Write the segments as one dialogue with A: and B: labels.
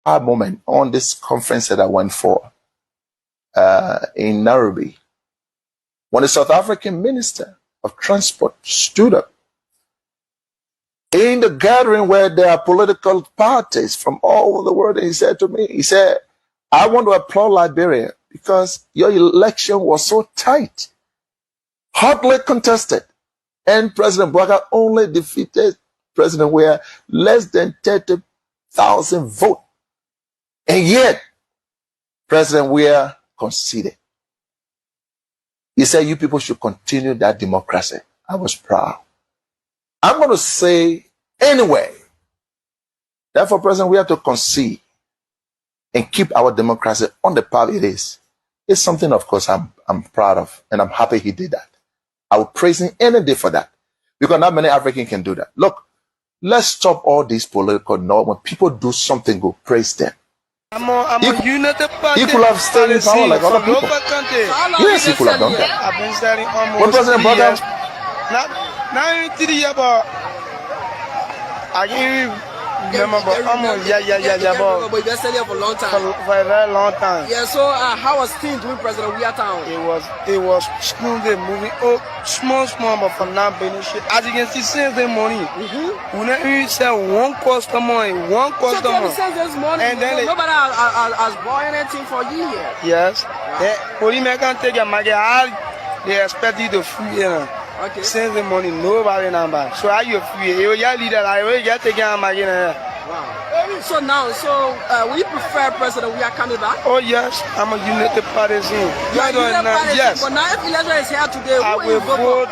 A: moment on this conference that I went for in Nairobi, when the South African Minister of Transport stood up in the gathering where there are political parties from all over the world, and he said to me, he said, I want to applaud Liberia because your election was so tight, hotly contested, and President Bouaga only defeated President Weah less than 30,000 votes. And yet, President Weah conceded. He said, you people should continue that democracy. I was proud. I'm going to say anyway, therefore, President, we have to concede and keep our democracy on the path it is. It's something, of course, I'm proud of, and I'm happy he did that. I will praise him any day for that, because not many Africans can do that. Look, let's stop all these political noise. When people do something good, praise them. He could have stayed in power like other people. Yes, he could have done that.
B: I've been studying almost
A: When President Bouaga,
B: not 3 years, but I can't remember, but almost, yeah,
C: but you've been studying for a long time.
B: For a very long time.
C: Yeah, so how was things doing President Weah Town?
B: It was smoothly moving up, small, but for now, shit. As you can see, since the morning, we never even sell one customer.
C: So since this morning,
B: and then
C: nobody has bought anything for you here.
B: Yes. Police can't take your money. They expect you to free, you know.
C: Okay.
B: Since the morning, nobody number. So are you free? You leader, I will get taken my money.
C: Wow. So now, will you prefer President Weah coming back?
B: Oh yes, I'm a United Partisan.
C: Yes. But now if election is here today,
B: I will vote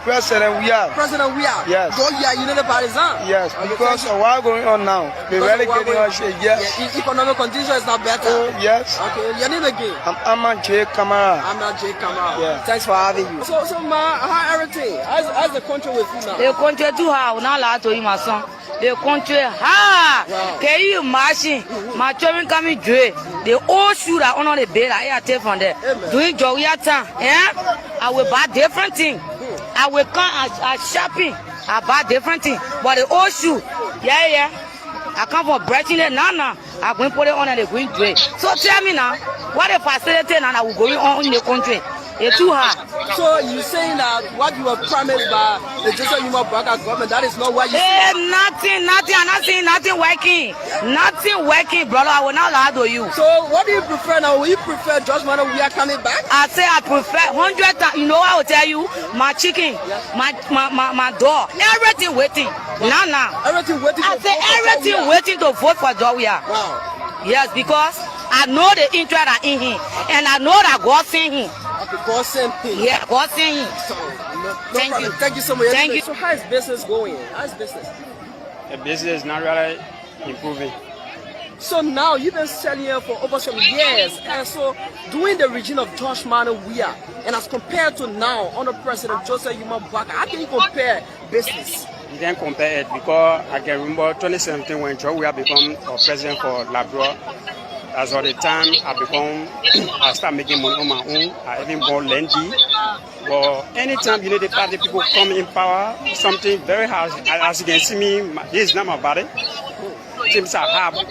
B: President Weah.
C: President Weah.
B: Yes.
C: Go here, United Partisan.
B: Yes, because of what's going on now. They're really getting on shit. Yes.
C: Yeah, economic condition is not better.
B: Oh yes.
C: Okay. Your name again?
B: I'm Jay Kamara.
C: Jay Kamara.
B: Yeah.
C: Thanks for having you. So ma, how everything? How's the country with you now?
D: The country too hard. Not allowed to eat my son. The country hard.
C: Wow.
D: Can you imagine? My children coming dre. The old shoe that on the bed I take from there. Doing Jogia time. Yeah. I will buy different things. I will come at shopping. I buy different things. But the old shoe, yeah. I come from Breaching now. I'm going to put it on and they're going to. So tell me now, what the facility now that will go on in the country? It's too hard.
C: So you're saying that what you were promised by the Joseph Yuma Bouaga government, that is not what you
D: nothing. I'm not seeing nothing working. Nothing working, brother. I will not lie to you.
C: So what do you prefer now? Will you prefer George Manneh Weah coming back?
D: I say I prefer 100 times. You know what I will tell you? My chicken, my dog, everything waiting. Now.
C: Everything waiting.
D: I say everything waiting to vote for George Weah.
C: Wow.
D: Yes, because I know the interest are in him, and I know that God sent him.
C: Okay, God sent him.
D: Yeah, God sent him.
C: So,
D: Thank you.
C: Thank you so much.
D: Thank you.
C: So how is business going? How's business?
B: The business is not really improving.
C: So now you've been selling here for over some years, and so during the regime of George Manneh Weah, and as compared to now under President Joseph Yuma Bouaga, how can you compare business?
B: You can't compare it because I can remember 2017 when George Weah became president for Labrador. As of the time I start making money on my own. I even bought Lendy. But anytime the party people come in power, something very hard. As you can see me, this is not my body. Things are hard.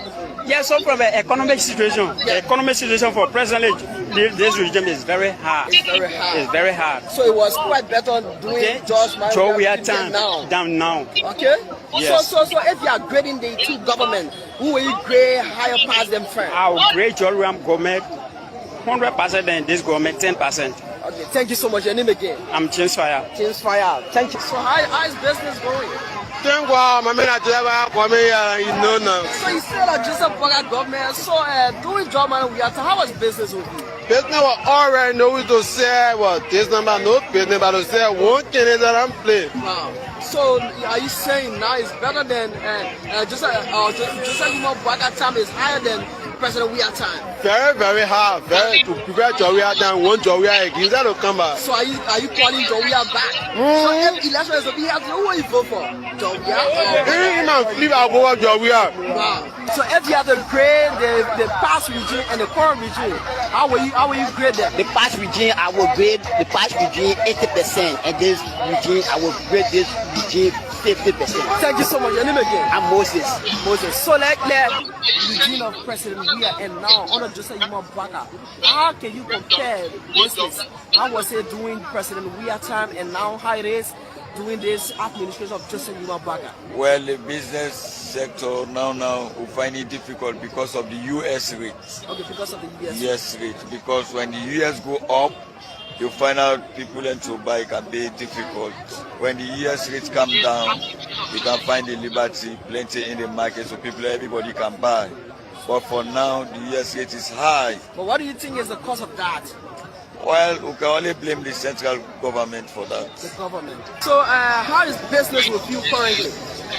B: Yes, so from the economic situation, the economic situation for President this regime is very hard.
C: It's very hard. So it was quite better doing George Weah
B: down now.
C: Okay.
B: Yes.
C: So if you are grading the two government, who will you grade higher past them first?
B: I will grade George Weah government 100% and this government 10%.
C: Okay. Thank you so much. Your name again?
B: I'm James Fire.
C: James Fire. Thank you. So how is business going?
B: Thank God, my man, you know now.
C: So you still a Joseph Bouaga government. So doing George Manneh Weah, how was business with you?
B: Business was already know to say this number no business, but to say one thing that I'm playing.
C: Wow. So are you saying now it's better than Joseph Yuma Bouaga time is higher than President Weah time?
B: Very, very hard. To prepare George Weah time, one George Weah again, that will come back.
C: So are you calling George Weah back? So if election is to be held, who will you vote for? George Weah?
B: I vote for George Weah.
C: Wow. So if you have to grade the past regime and the current regime, how will you grade them?
E: The past regime, I will grade the past regime 80%, and this regime, I will grade this regime 50%.
C: Thank you so much. Your name again?
E: I'm Moses.
C: Moses. So like the regime of President Weah and now under Joseph Yuma Baka, how can you compare business? How was it during President Weah time and now how it is during this administration of Joseph Yuma Baka?
F: Well, the business sector now will find it difficult because of the US rate.
C: Okay, because of the US.
F: US rate. Because when the US go up, you find out people and to buy can be difficult. When the US rates come down, you can find the liberty plenty in the market so everybody can buy. But for now, the US rate is high.
C: But what do you think is the cause of that?
F: Well, we can only blame the central government for that.
C: The government. So how is business with you currently?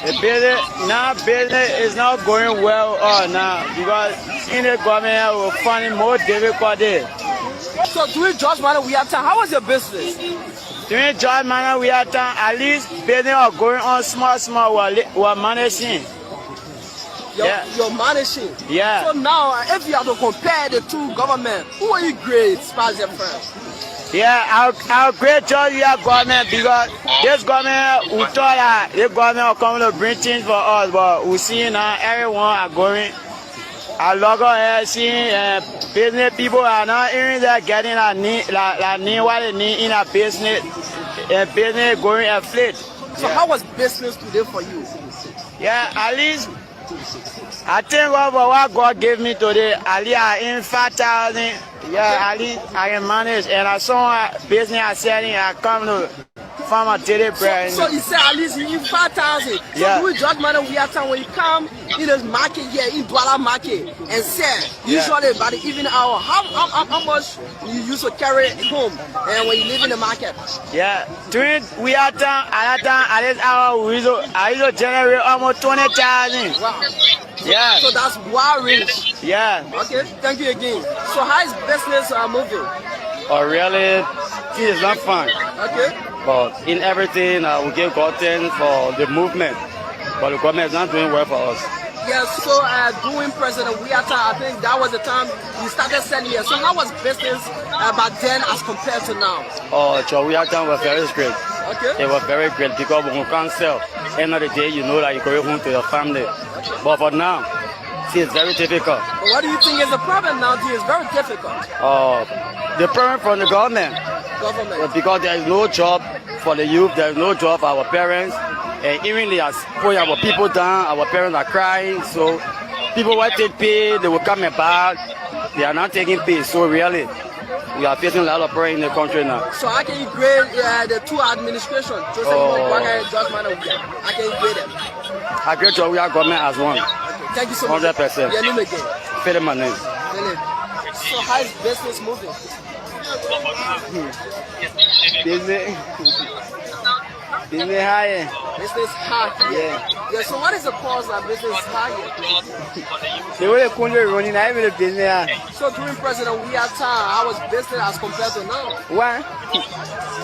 G: The business is not going well now because in the government we're finding more difficulty.
C: So during George Manneh Weah time, how was your business?
G: During George Manneh Weah time, at least business are going on small we're managing.
C: You're managing.
G: Yeah.
C: So now, if you have to compare the two governments, who are you great as far as your friends?
G: Yeah, our great job we are government because this government we thought that this government will come to bring things for us, but we see now everyone are going. Our local here seeing business people are not even there getting what they need in a business, business going afloat.
C: So how was business today for you?
G: Yeah, at least I think what God gave me today, at least I in 5,000. Yeah, at least I can manage. And I saw a business I said I come to farm a daily bread.
C: So you say at least you in 5,000. So
G: yeah.
C: During George Manneh Weah time, when you come in the market here, in Douala market, and sell, usually by the evening hour, how much you used to carry home and when you live in the market?
G: Yeah, during Weah time, at this hour, I used to generate almost 20,000.
C: Wow.
G: Yeah.
C: So that's wild range.
G: Yeah.
C: Okay, thank you again. So how is business moving?
G: Oh, really? It is not fun.
C: Okay.
G: But in everything, we give God thanks for the movement. But the government is not doing well for us.
C: Yes, so during President Weah time, I think that was the time you started selling here. So how was business back then as compared to now?
G: Oh, Weah time was very great.
C: Okay.
G: It was very great because when you can't sell, end of the day, you know that you go home to your family. But for now, it's very difficult.
C: But what do you think is the problem now? It's very difficult.
G: The problem from the government. Because there is no job for the youth, there is no job for our parents. And even they are putting our people down, our parents are crying. So people will take pay, they will come and back. They are not taking pay. So really, we are facing a lot of problem in the country now.
C: So how can you grade the two administrations, Joseph Yuma and George Manneh Weah? How can you grade them?
G: I grade George Weah government as one.
C: Okay. Thank you so much.
G: 100%.
C: Your name again?
G: Philip Mane.
C: Philip. So how is business moving?
G: Business high.
C: Business high. Yeah. So what is the cause of business high?
G: The way the country is running, I even business.
C: So during President Weah time, how was business as compared to now?
G: Why?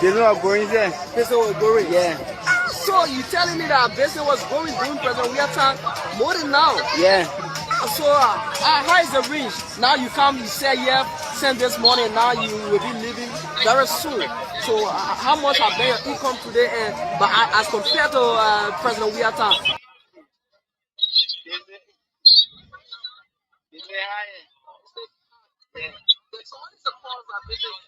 G: Business was going there.
C: Business was going.
G: Yeah.
C: So you telling me that business was going during President Weah time more than now?
G: Yeah.
C: So how is the range? Now you come, you say send this money, now you will be leaving very soon. So how much have been your income today, but as compared to President Weah time? So what is the cause of business?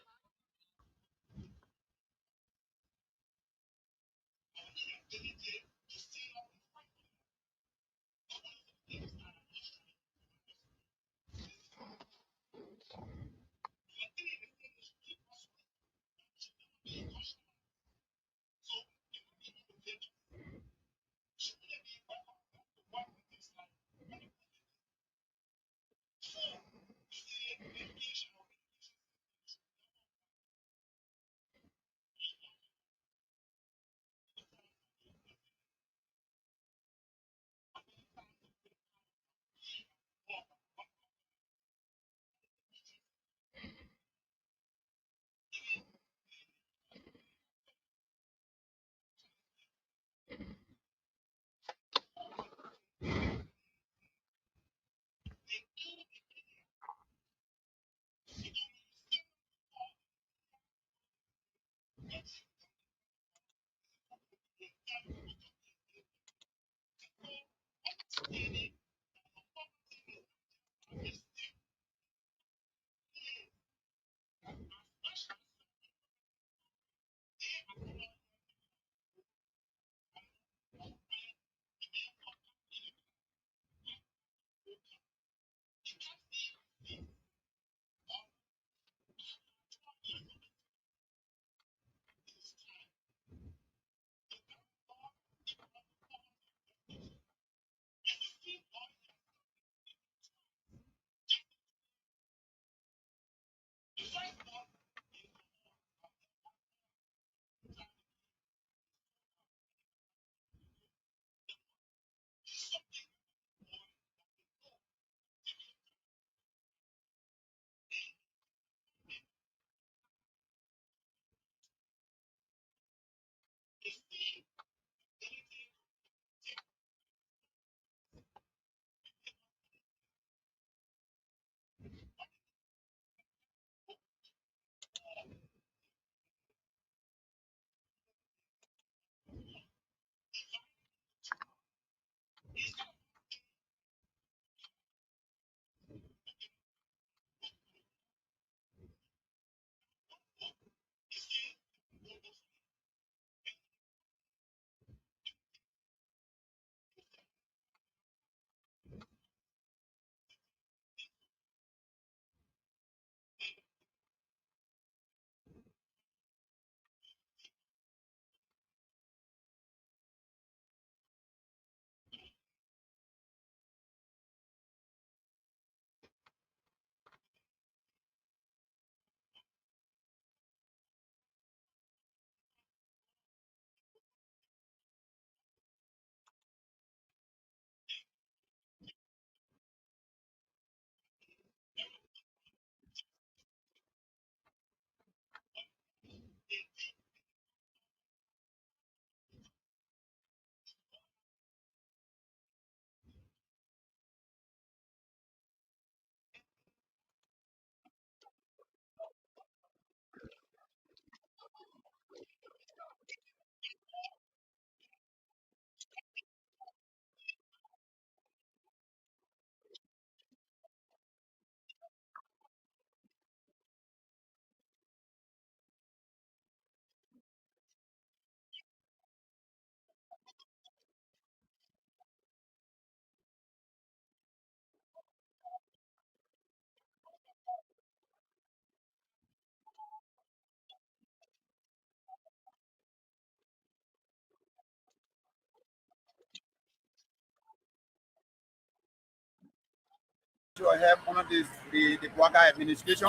E: To help under the Bwaka administration.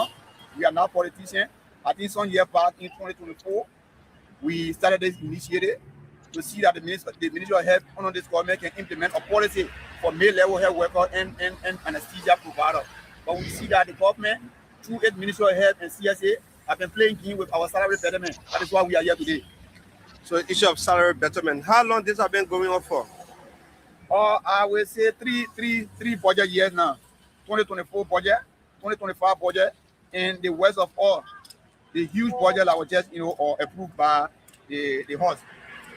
E: We are now politicians. I think some year back in 2024, we started this initiative to see that the Ministry of Health under this government can implement a policy for male-level health workers and anesthesia providers. But we see that the government, through its Ministry of Health and CSA, have been playing game with our salary betterment. That is why we are here today.
H: So issue of salary betterment, how long this have been going on for?
E: I will say three budget years now. 2024 budget, 2025 budget, and the worst of all, the huge budget that was just approved by the host,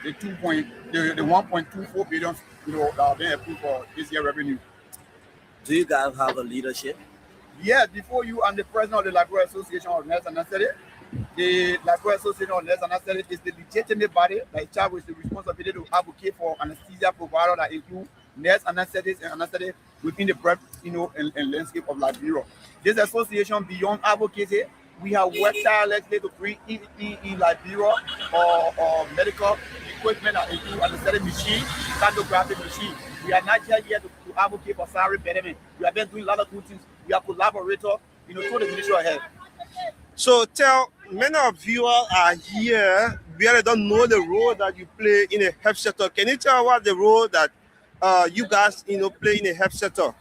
E: the 1.24 billion that have been approved for this year revenue.
I: Do you guys have a leadership?
E: Yes, before you, I'm the president of the Liberia Association of Nurses and Anesthetists. The Liberia Association of Nurses and Anesthetists is the legitimate body that is charged with the responsibility to advocate for anesthesia providers that include nurse anesthetists and anesthetists within the breadth, and landscape of Liberia. This association, beyond advocacy, we have worked tirelessly to bring in Liberia or medical equipment that include anesthetic machine, cardiographic machine. We are not just here to advocate for salary betterment. We have been doing a lot of good things. We are collaborators, through the Ministry of Health.
H: So tell, many of you are here where they don't know the role that you play in a health sector. Can you tell what the role that you guys, play in a health sector?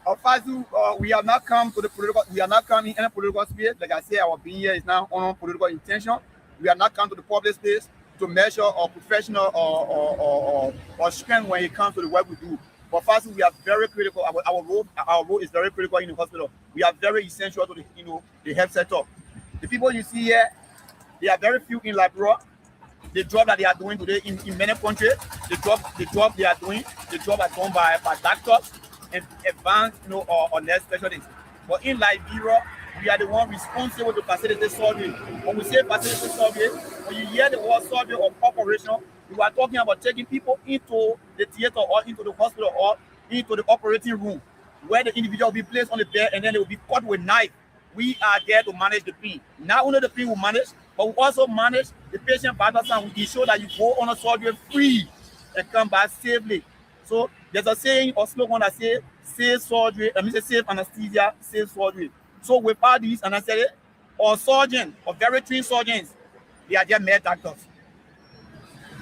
E: We have not come to the political. We are not coming in any political space. Like I said, our being here is now on political intention. We are not come to the public space to measure our professional or strength when it comes to the work we do. But first, we are very critical. Our role is very critical in the hospital. We are very essential to the health sector. The people you see here, they are very few in Liberia. The job that they are doing today in many countries, the job they are doing, the job are done by doctors and advanced, or nurse specialists. But in Liberia, we are the one responsible to facilitate surgery. When we say facilitate surgery, when you hear the word surgery or operation, we are talking about taking people into the theater or into the hospital or into the operating room, where the individual will be placed on the bed and then they will be cut with a knife. We are there to manage the pain. Not only the pain we manage, but we also manage the patient vitals, and we ensure that you go on a surgery free and come back safely. So there's a saying or slogan that says, safe surgery, safe anesthesia, safe surgery. So without these anesthetists or surgeons or very trained surgeons, they are just mere doctors.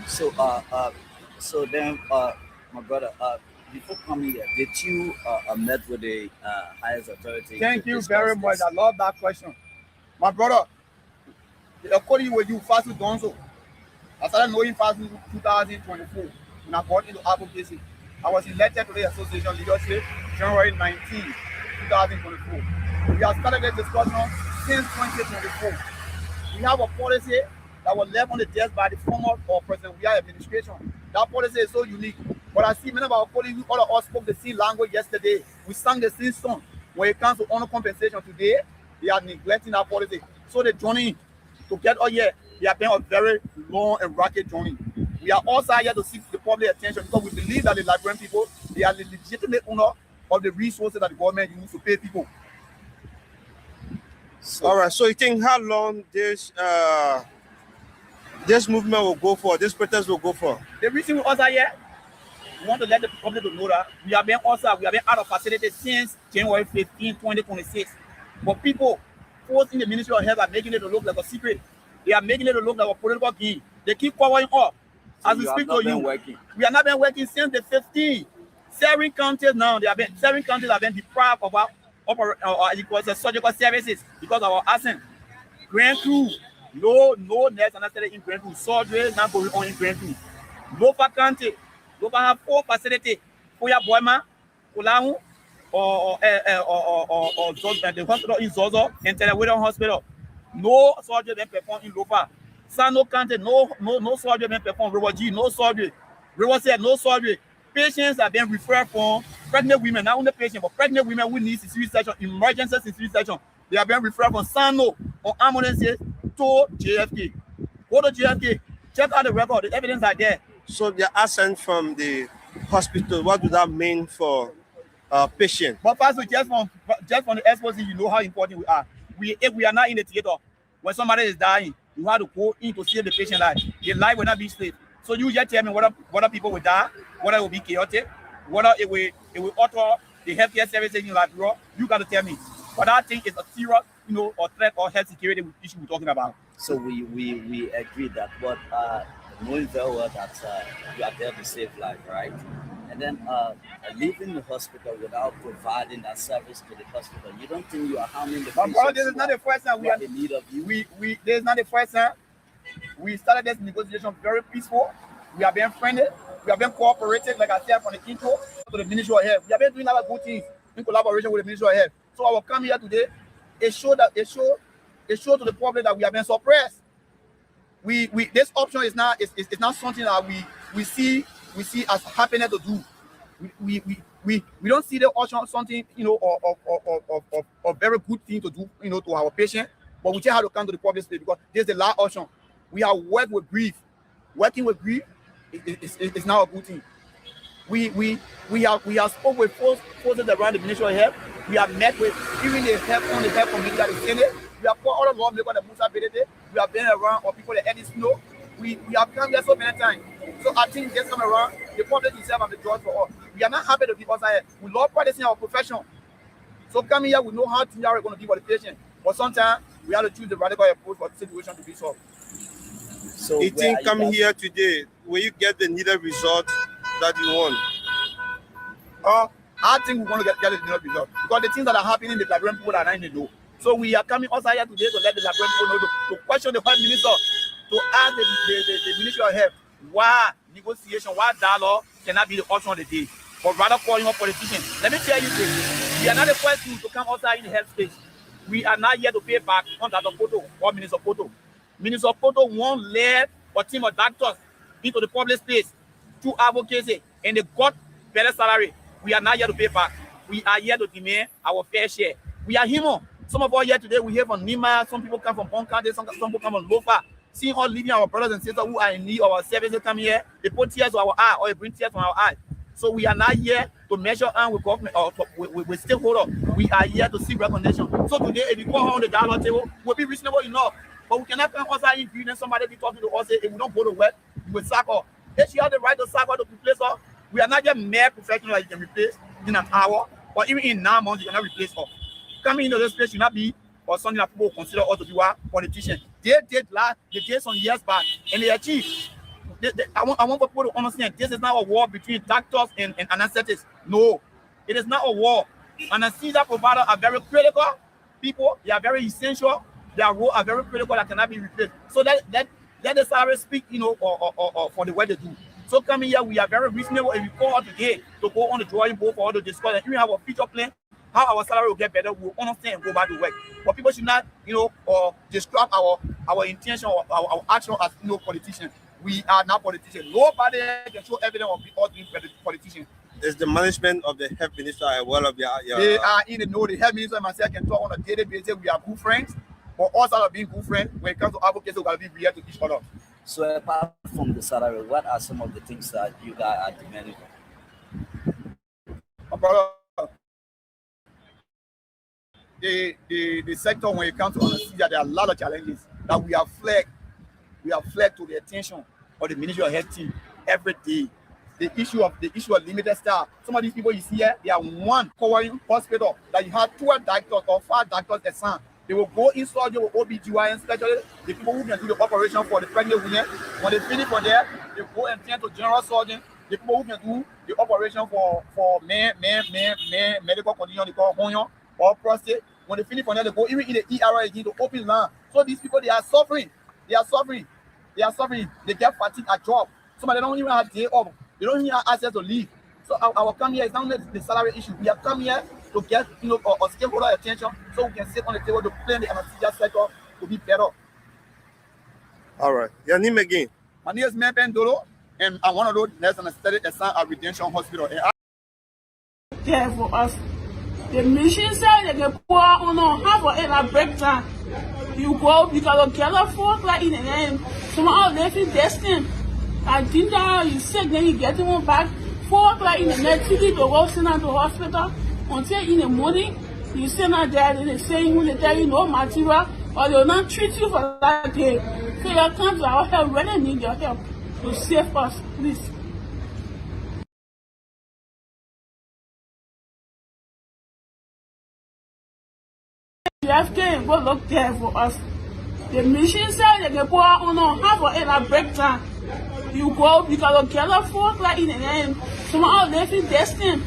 I: So so then my brother, before coming here, did you met with the highest authority?
E: Thank you very much. I love that question. My brother, according to you, first done so. I started knowing fast in 2024 when I got into advocacy. I was elected to the association leadership January 19, 2024. We have started this discussion since 2024. We have a policy that was left on the desk by the former President Weah administration. That policy is so unique. But I see many of our colleagues, all of us spoke the same language yesterday. We sang the same song. When it comes to honor compensation today, they are neglecting our policy. So the journey to get us here, they have been a very long and rocky journey. We are also here to seek the public attention because we believe that the Liberian people, they are the legitimate owner of the resources that the government uses to pay people.
H: All right. So you think how long this movement will go for? This protest will go for?
E: The reason we also here, we want to let the public know that we have been out of facility since January 15, 2026. But people, folks in the Ministry of Health are making it to look like a secret. They are making it to look like a political game. They keep covering up.
I: So
E: as we speak to you,
I: working.
E: we have not been working since the 15th. 7 counties now, 7 counties have been deprived of our surgical services because of our absence. Grand Crew, no nurse necessarily in Grand Crew. Surgery not going on in Grand Crew. Lofa County, Lofa have 4 facilities. Koya Boima, Kulahu, or the hospital in Zozo and Telewidow Hospital. No surgery been performed in Lofa. Sano County, no surgery been performed. River G, no surgery. River said no surgery. Patients have been referred from pregnant women, not only patients, but pregnant women who need cesarean section, emergency cesarean section. They have been referred from Sano on ambulances to JFK. Go to JFK, check out the record, the evidence are there.
H: So they're absent from the hospital. What does that mean for patients?
E: But first, just from the exposure, you know how important we are. If we are not in the theater, when somebody is dying, you have to go in to save the patient life. The life will not be saved. So you just tell me whether people will die, whether it will be chaotic, whether it will alter the healthcare services in Liberia. You got to tell me. But I think it's a serious, or threat or health security issue we're talking about.
I: So we agree that, but knowing very well that you are there to save life, right? And then leaving the hospital without providing that service to the hospital, you don't think you are harming the patients?
E: But this is not the first time we are
I: in need of you.
E: This is not the first time. We started this negotiation very peaceful. We have been friendly. We have been cooperating, like I said, from the intro to the Ministry of Health. We have been doing a lot of good things in collaboration with the Ministry of Health. So I will come here today. It show to the public that we have been suppressed. This option is not something that we see as happiness to do. We don't see the option something or very good thing to do to our patient, but we just have to come to the public space because there's the last option. We have worked with grief. Working with grief is now a good thing. We have spoken with forces around the Ministry of Health. We have met with even the health committee at the Senate. We have called all the lawmakers at Musa Bedede. We have been around or people that Eddie Snow. We have come here so many times. So I think this time around, the public itself have the judge for us. We are not happy to be outside. We love practicing our profession. So coming here, we know how things are going to be for the patient. But sometimes we have to choose the radical approach for the situation to be solved.
H: So you think coming here today, will you get the needed result that you want?
E: I think we're going to get the needed result because the things that are happening, the Liberian people are not in the know. So we are coming outside here today to let the Liberian people know, to question the Health Minister, to ask the Ministry of Health why negotiation, why dialogue cannot be the option of the day, but rather calling up politicians. Let me tell you this: we are not the first to come outside in the health space. We are not here to pay back on Dr. Poto or Minister Poto. Minister Poto won't let a team of doctors into the public space to advocacy, and they got better salary. We are not here to pay back. We are here to demand our fair share. We are human. Some of us here today, we hear from Nima. Some people come from Bon County. Some people come from Lofa. Seeing us leaving our brothers and sisters who are in need of our services come here, they put tears to our eye or they bring tears from our eyes. So we are not here to measure on with government or with stakeholders. We are here to seek recognition. So today, if you go on the dialogue table, we'll be reasonable enough. But we cannot come outside in and somebody be talking to us, say, if we don't go to work, we will sack her. If she has the right to sack her to replace her, we are not just mere professionals that you can replace in an hour, or even in 9 months, you cannot replace her. Coming into this place should not be or something that people consider us to be politicians. They did some years back, and they achieved. I want people to understand this is not a war between doctors and anesthetists. No, it is not a war. Anesthesia providers are very critical people. They are very essential. Their role are very critical that cannot be replaced. So let Let the salary speak, you know, or for the work they do. So coming here, we are very reasonable. If we call out today to go on the drawing board for all to discuss and even have a future plan, how our salary will get better, we'll understand and go back to work. But people should not, you know, or describe our intention or our action as, you know, politicians. We are not politicians. Nobody can show evidence of us being politicians.
H: Is the management of the health minister as well of your
E: They are in the know. The health minister and myself can talk on a daily basis. We are good friends. But us out of being good friends, when it comes to advocacy, we got to be real to each other.
I: So apart from the salary, what are some of the things that you guys are demanding?
E: Brother, the sector, when it comes to anesthesia, there are a lot of challenges that we have flagged to the attention of the Ministry of Health team every day. The issue of limited staff. Some of these people you see here, they are one covering hospital that you have 12 doctors or 5 doctors assigned. They will go in surgery with OBGYN, especially the people who can do the operation for the pregnant women. When they finish from there, they go and tend to general surgeon. The people who can do the operation for men medical condition they call honyo or prostate. When they finish from there, they go even in the ER again to open line. So these people, they are suffering. They get fatigue at job. Some of them don't even have day off. They don't even have access to leave. So our come here is not only the salary issue. We have come here to get, you know, a stakeholder attention so we can sit on the table to plan the anesthesia sector to be better.
H: All right. Your name again?
E: My name is Mepen Dolo, and I'm one of those nurse anesthetic assigned at Redemption Hospital.
J: There for us. The mission said they can pour on half of it at break time. You go because of Gala Fork like in the name. Some are living destined. I think that you sick, then you get them back. 4 o'clock in the night, you need to go send out to the hospital until in the morning. You send out there and they say when they tell you no material or they will not treat you for that day. So you come to our help, really need your help to save us, please. JFK go look there for us. The mission said they can pour on half of it at break time. You go because of Gala Fork like in the name. Some are living destined.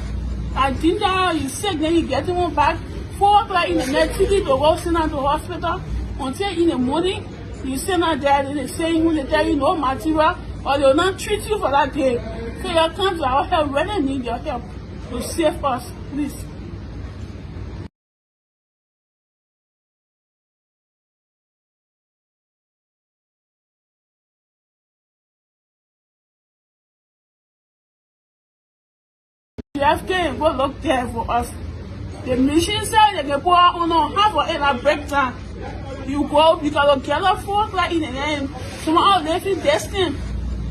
J: I think that you sick, then you get them back. 4 o'clock in the night, you need to go send out to the hospital until in the morning. You send out there and they say when they tell you no material or they will not treat you for that day. So you come to our help, really need your help to save us, please. JFK go look there for us. The mission said they can pour on half of it at break time. You go because of Gala Fork like in the name. Some are living destined.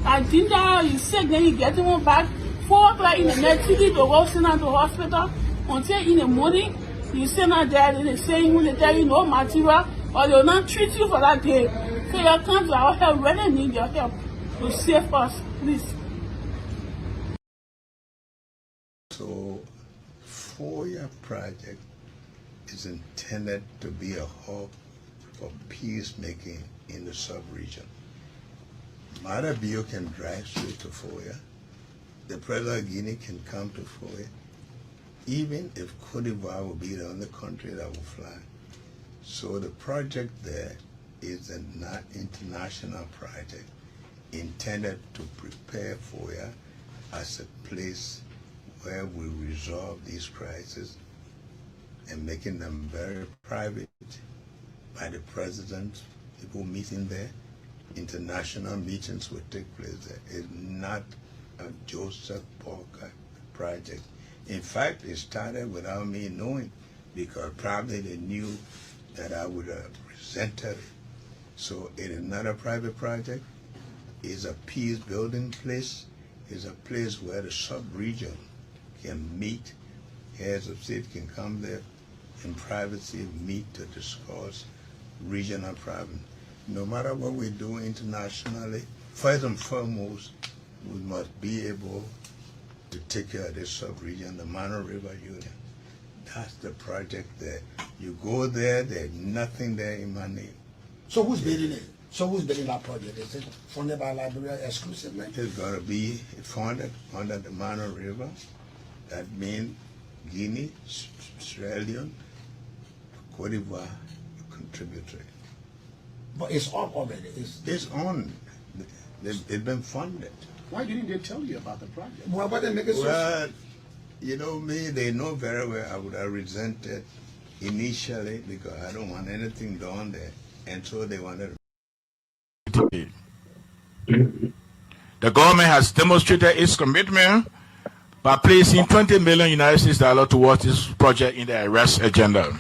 J: I think that you sick, then you get them back. 4 o'clock in the night, you need to go send out to the hospital until in the morning. You send out there and they say when they tell you no material or they will not treat you for that day. So you come to our help, really need your help to save us, please.
K: So, FOIA project is intended to be a hub for peacemaking in the sub-region. Mada Bio can drive straight to FOIA. The President of Guinea can come to FOIA. Even if Cote d'Ivoire will be the only country that will fly. So the project there is an international project intended to prepare FOIA as a place where we resolve these crises and making them very private by the president, people meeting there. International meetings will take place there. It's not a Joseph Parker project. In fact, it started without me knowing because probably they knew that I would have presented it. So it is not a private project. It's a peace building place. It's a place where the sub-region can meet. Heads of state can come there in privacy, meet to discuss regional problems. No matter what we do internationally, first and foremost, we must be able to take care of this sub-region, the Mano River Union. That's the project there. You go there, there's nothing there in my name.
L: So who's building it? So who's building that project? Is it funded by Liberia exclusively?
K: It's going to be funded under the Mano River. That means Guinea, Sierra Leone, Cote d'Ivoire, contributory.
L: But it's up already.
K: It's on. It's been funded.
L: Why didn't they tell you about the project? Well, why didn't they make it
K: Well, you know me, they know very well I would have resented initially because I don't want anything done there. And so they wanted to.
M: The government has demonstrated its commitment by placing 20 million United States dollars towards this project in the arrest agenda.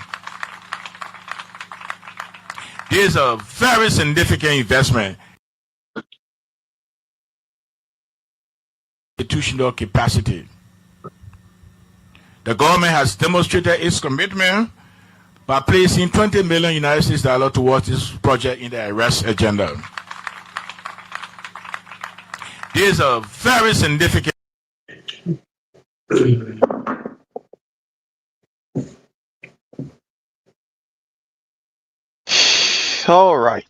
M: This is a very significant investment in institutional capacity. The government has demonstrated its commitment by placing 20 million United States dollars towards this project in the arrest agenda. This is a very significant.
N: All right.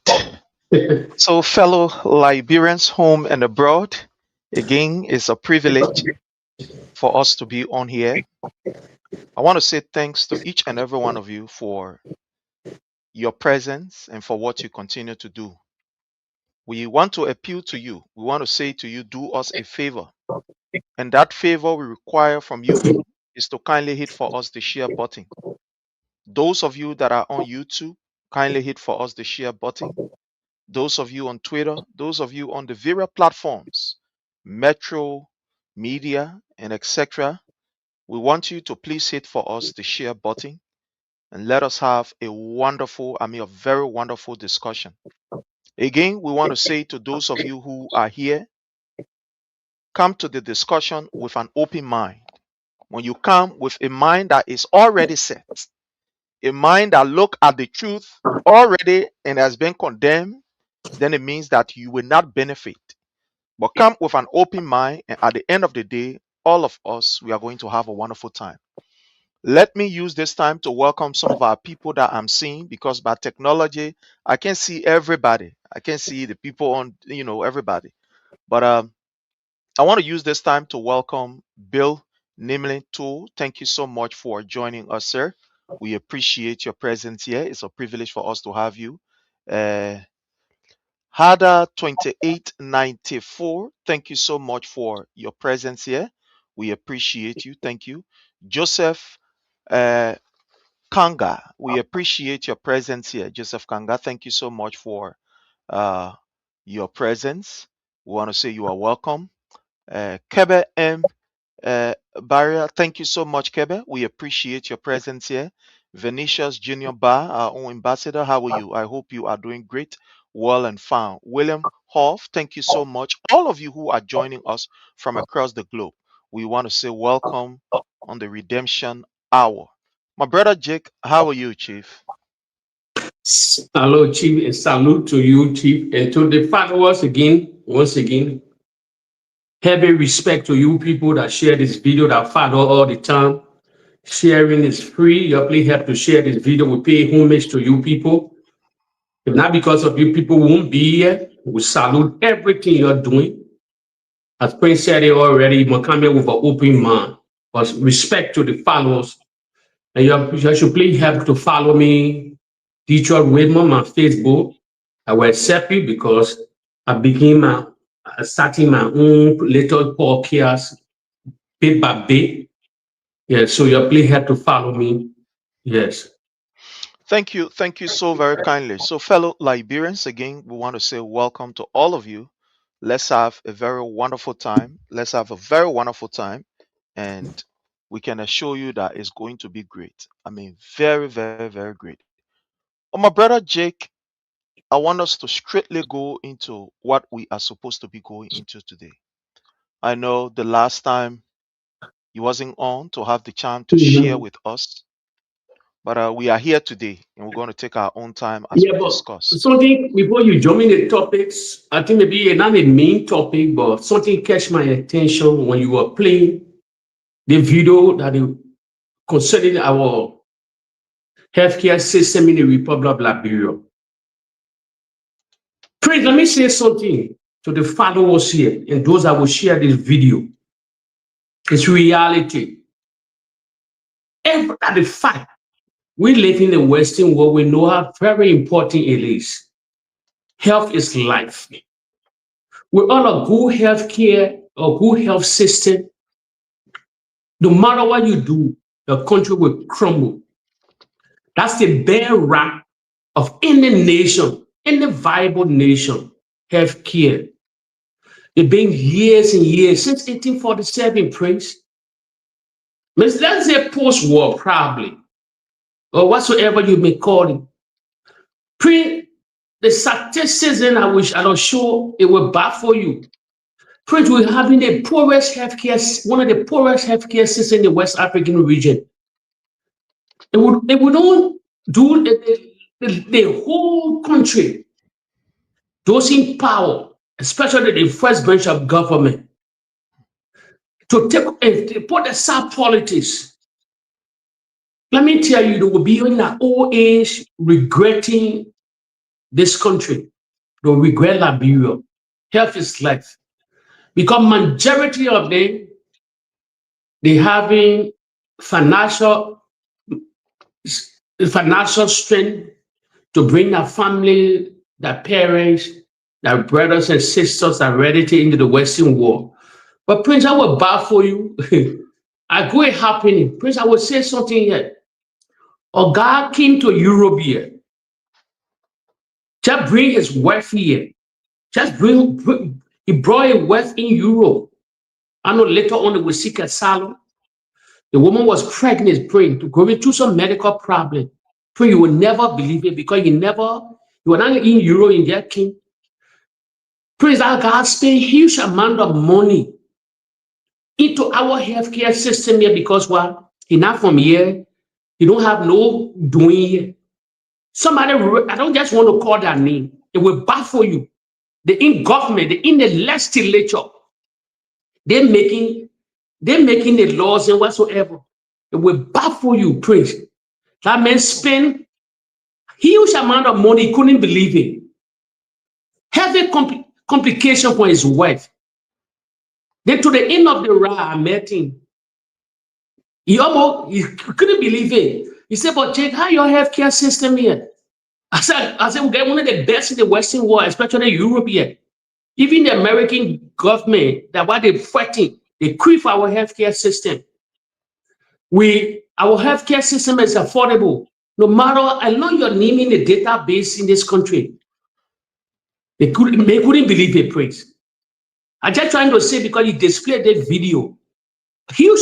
N: So, fellow Liberians home and abroad, again, it's a privilege for us to be on here. I want to say thanks to each and every one of you for your presence and for what you continue to do. We want to appeal to you. We want to say to you, do us a favor. And that favor we require from you is to kindly hit for us the share button. Those of you that are on YouTube, kindly hit for us the share button. Those of you on Twitter, those of you on the various platforms, Metro, Media, and etc., we want you to please hit for us the share button and let us have a very wonderful discussion. Again, we want to say to those of you who are here, come to the discussion with an open mind. When you come with a mind that is already set, a mind that looks at the truth already and has been condemned, then it means that you will not benefit. But come with an open mind, and at the end of the day, all of us, we are going to have a wonderful time. Let me use this time to welcome some of our people that I'm seeing, because by technology, I can see everybody. I can see the people on, everybody. But I want to use this time to welcome Bill Nimlin too. Thank you so much for joining us, sir. We appreciate your presence here. It's a privilege for us to have you. Hada 2894, thank you so much for your presence here. We appreciate you. Thank you. Joseph Kanga, we appreciate your presence here. Joseph Kanga, thank you so much for your presence. We want to say you are welcome. Kebe M. Barrier, thank you so much, Kebe. We appreciate your presence here. Venetius Junior Bar, our own ambassador, how are you? I hope you are doing great, well and found. William Hoff, thank you so much. All of you who are joining us from across the globe, we want to say welcome on the Redemption Hour. My brother Jake, how are you, Chief?
O: Hello, Chief, and salute to you, Chief, and to the followers once again. Heavy respect to you people that share this video, that follow all the time. Sharing is free. You please help to share this video. We pay homage to you people. If not because of you people won't be here, we salute everything you're doing. As Prince said it already, you must come here with an open mind. But respect to the followers. And you should please help to follow me, Detroit Whitman, on Facebook. I will accept you because I became starting my own little podcast bit by bit. Yes, so you please have to follow me. Yes.
N: Thank you so very kindly. So, fellow Liberians, again, we want to say welcome to all of you. Let's have a very wonderful time. And we can assure you that it's going to be great. I mean, very, very, very great. Oh, my brother Jake, I want us to straightly go into what we are supposed to be going into today. I know the last time you wasn't on to have the chance to share with us, but we are here today and we're going to take our own time as we discuss.
O: Something before you jump in the topics, I think maybe not the main topic, but something catch my attention when you were playing the video that concerning our healthcare system in the Republic of Liberia. Please, let me say something to the followers here and those that will share this video. It's reality. At the fact, we live in the Western world, we know how very important it is. Health is life. Without a good health care or good health system, no matter what you do, the country will crumble. That's the bedrock of any nation, any viable nation, health care. It's been years and years, since 1847, Prince. Let's say post-war, probably, or whatsoever you may call it. Prince, the statistics, and I don't show it will baffle you. Prince, we're having the poorest healthcare, one of the poorest healthcare systems in the West African region. And we don't do the whole country, those in power, especially the first branch of government, to put aside politics. Let me tell you, they will be in their old age regretting this country. They'll regret Liberia. Health is life. Because majority of them, they having financial strength to bring their family, their parents, their brothers and sisters are ready into the Western world. But Prince, I will baffle you. I go happening. Prince, I will say something here. A God came to Europe here. Just bring his wife here. Just he brought a wife in Europe. I know later on they will seek asylum. The woman was pregnant, praying to go into some medical problem. Pray you will never believe it because you were not in Europe in their king. Praise that God spent huge amount of money into our healthcare system here because what? He not from here. He don't have no doing here. Somebody, I don't just want to call that name. It will baffle you. The in government, the in the legislature, they're making the laws and whatsoever. It will baffle you, Prince. That man spent huge amount of money, he couldn't believe it. Heavy complication for his wife. Then to the end of the ride, I met him. He couldn't believe it. He said, but Jake, how your healthcare system here? I said, we get one of the best in the Western world, especially Europe here. Even the American government, that what they're fighting, they creep for our healthcare system. Our healthcare system is affordable. No matter, I know your name in the database in this country. They couldn't believe it, Prince. I'm just trying to say because he displayed that video. Huge,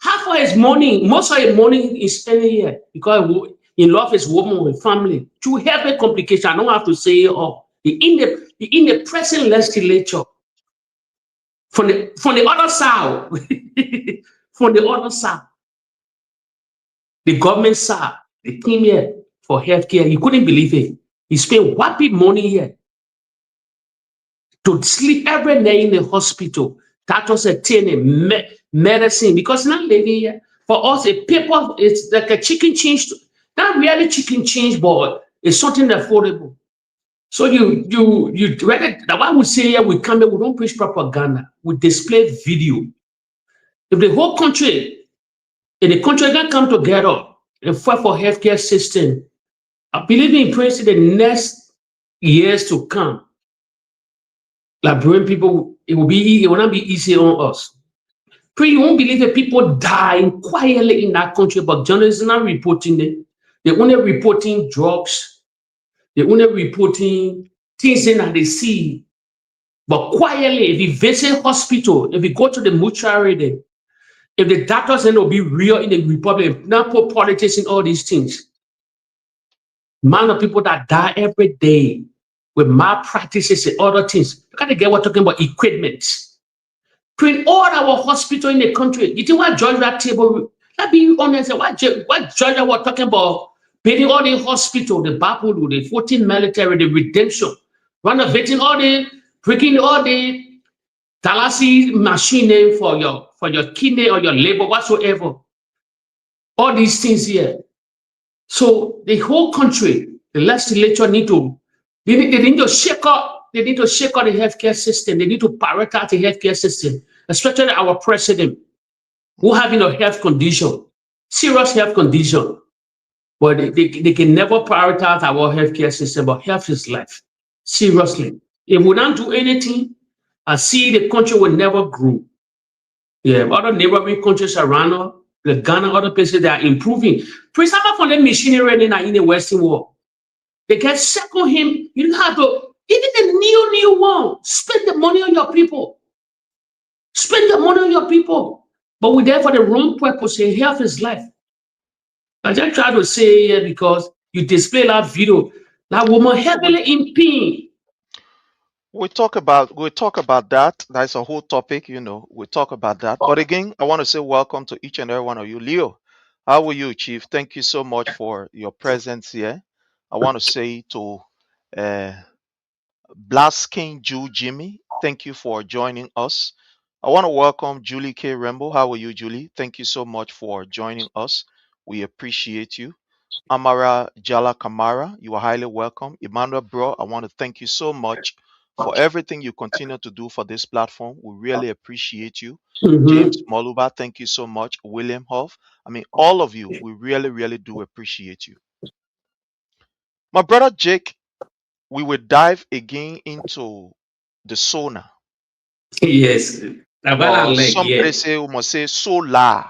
O: half of his money, most of his money is spent here because he loves his woman and family. To help a complication, I don't have to say it all. In the present legislature, from the other side, from the other side, the government side, they came here for healthcare. He couldn't believe it. He spent whopping money here to sleep every day in the hospital. That was a medicine because not living here. For us, a paper is like a chicken change. Not really chicken change, but it's something affordable. So you rather that what we say here, we come here, we don't preach propaganda. We display video. If the whole country, if the country can come together and fight for healthcare system, I believe in Prince in the next years to come. Liberian people, it will not be easy on us. Pray you won't believe that people dying quietly in that country, but journalists are not reporting it. They're only reporting drugs. They're only reporting things that they see. But quietly, if you visit hospital, if you go to the mortuary there, if the doctors will be real in the republic, not put politics in all these things. Man of people that die every day with malpractices and other things. You gotta get what talking about equipment. Print all our hospital in the country. You think what judge that table? Let's be honest. What judge was talking about? Building all the hospital, the Bapu, the 14 military, the redemption, renovating all the, breaking all the dialysis machine for your kidney or your liver, whatsoever. All these things here. So the whole country, the legislature need to shake up. They need to shake up the healthcare system. They need to prioritize the healthcare system, especially our president, who having a health condition, serious health condition. But they can never prioritize our healthcare system, but health is life. Seriously. If we don't do anything, I see the country will never grow. Yeah, other neighboring countries around us, the Ghana, other places, they are improving. For example, for the machinery in the Western world, they can second him. You don't have to, even the new one, spend the money on your people. Spend the money on your people. But we're there for the wrong purpose, and health is life. I just try to say here because you display that video, that woman heavily in pain.
N: We talk about that. That's a whole topic, you know. We talk about that. But again, I want to say welcome to each and every one of you. Leo, how are you, Chief? Thank you so much for your presence here. I want to say to Blasking Jew Jimmy, thank you for joining us. I want to welcome Julie K. Rembo. How are you, Julie? Thank you so much for joining us. We appreciate you. Amara Jala Kamara, you are highly welcome. Emmanuel Bro, I want to thank you so much for everything you continue to do for this platform. We really appreciate you. James Moluba, thank you so much. William Hoff, I mean, all of you, we really, really do appreciate you. My brother Jake, we will dive again into the sauna.
O: Yes.
N: Somebody say we must say solar.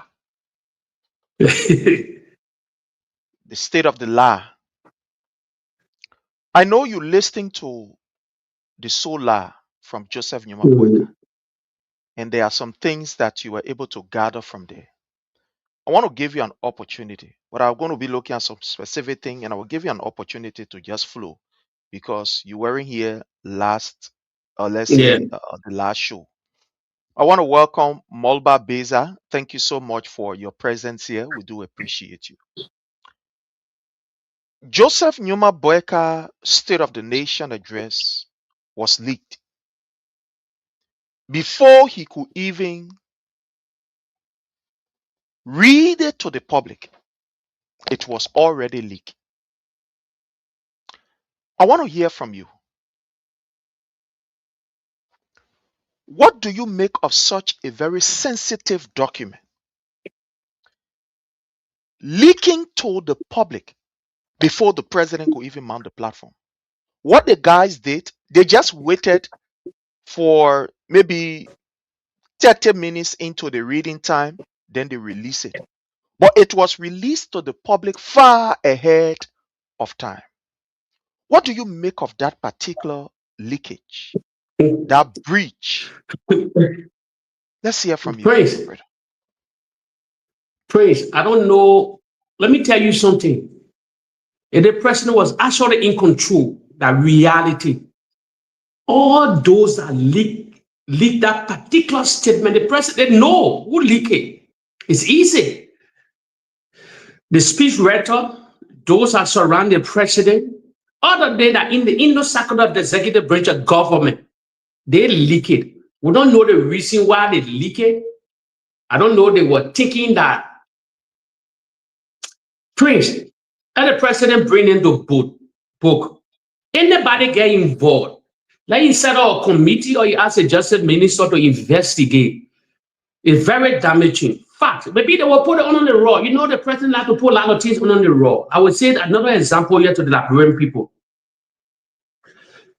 N: The state of the law. I know you listening to the solar from Joseph Nyuma Boyka, and there are some things that you were able to gather from there. I want to give you an opportunity, but I'm going to be looking at some specific thing, and I will give you an opportunity to just flow because you weren't here last, the last show. I want to welcome Molba Beza. Thank you so much for your presence here. We do appreciate you. Joseph Nyuma Boyka State of the Nation address was leaked. Before he could even read it to the public, it was already leaked. I want to hear from you. What do you make of such a very sensitive document leaking to the public before the president could even mount the platform? What the guys did, they just waited for maybe 30 minutes into the reading time, then they release it. But it was released to the public far ahead of time. What do you make of that particular leakage, that breach? Let's hear from you.
O: Praise. I don't know. Let me tell you something. If the president was actually in control, that reality, all those that leak that particular statement, the president know who leak it. It's easy. The speech writer, those that surround the president, other than that in the inner circle of the executive branch of government, they leak it. We don't know the reason why they leak it. I don't know. They were thinking that, Prince, let the president bring in the book. Anybody get involved, like you set up a committee or you ask a justice minister to investigate, it's very damaging. Fact, maybe they will put it on the raw. You know, the president like to put a lot of things on the raw. I would say another example here to the Liberian people.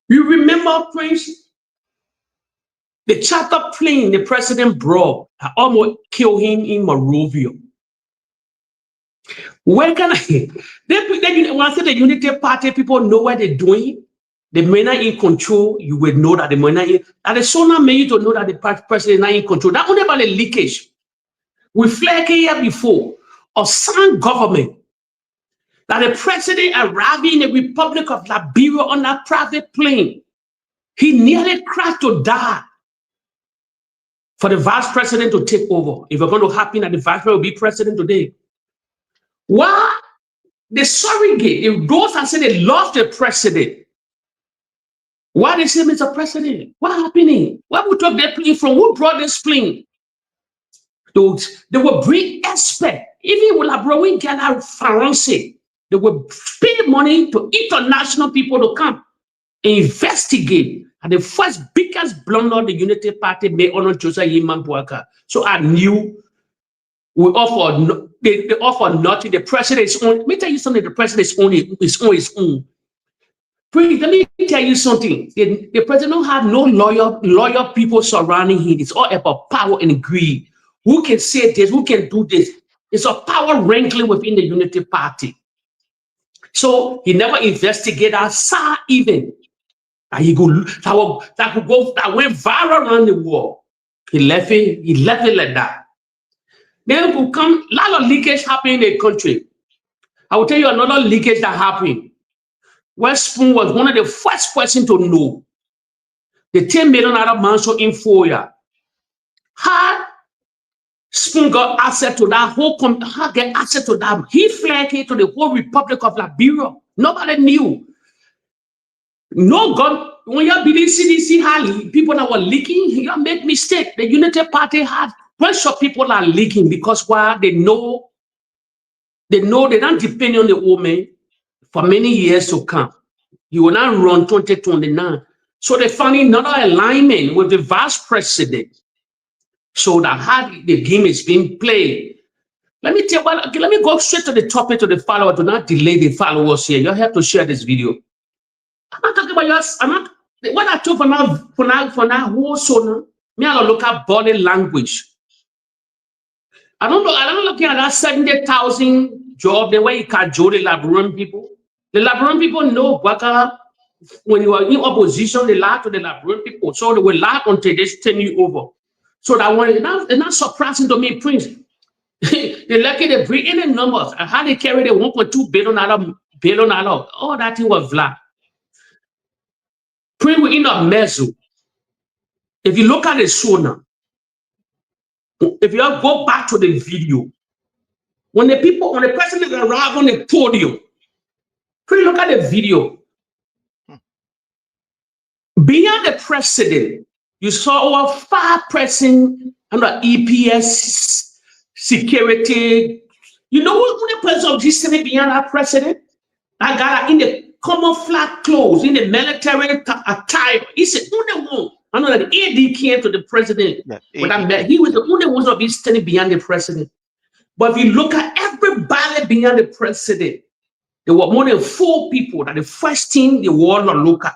O: You remember, Prince, the charter plane the president brought almost killed him in Monrovia. Where can I? Once the Unity Party people know what they're doing, the men are in control. You will know that the men are in. And the sooner made you to know that the president is not in control. Not only about the leakage. We flagged here before of some government that the president arrived in the Republic of Liberia on a private plane. He nearly crashed to die for the vice president to take over. If it's going to happen that the vice president will be president today. Why? The surrogate, those that say they love the president. Why they say Mr. President? What happening? Where we took that plane from? Who brought this plane? They will bring experts. Even when we get out Faransé, they will pay money to international people to come and investigate. And the first biggest blunder the Unity Party made on Joseph Nyuma Boyka. So I knew we offer they offer nothing. The president is on. Let me tell you something. The president is on his own. Please, let me tell you something. The president don't have no loyal people surrounding him. It's all about power and greed. Who can say this? Who can do this? It's a power wrangling within the Unity Party. So he never investigated outside even. That went viral around the world. He left it like that. Then could come a lot of leakage happening in the country. I will tell you another leakage that happened. West Spoon was one of the first person to know the $10 million mansion in Foya. How Spoon got access to that whole get access to that? He flagged it to the whole Republic of Liberia. Nobody knew. No God, when you believe CDC had people that were leaking, you make mistake. The Unity Party had bunch of people are leaking because why they know they're not depending on the woman for many years to come. You will not run 2029. So they found another alignment with the vice president. So that how the game is being played. Let me tell you, okay, let me go straight to the topic to the follower. Do not delay the followers here. You have to share this video. I'm not talking about yours. I'm not what I told for now whole so me I look at body language. I don't look at that 70,000 job the way you can join the Liberian people. The Liberian people know Baka when you are in opposition, they lie to the Liberian people. So they will lie until they turn you over. So that one it's not surprising to me, Prince. They lucky they bring in the numbers and how they carry the $1.2 billion. All that thing was flat. Prince we in a mezzo. If you look at the show now, if you go back to the video, when the president arrived on the podium, please look at the video. Beyond the president, you saw over 5 person under EPS security. You know who the president of this Senate beyond that president? That guy in the camouflage clothes, in the military attire. He said, only one. I know that AD came to the president. Yeah, he was the only one of his standing behind the president. But if you look at everybody behind the president, there were more than 4 people that the first thing they want to look at.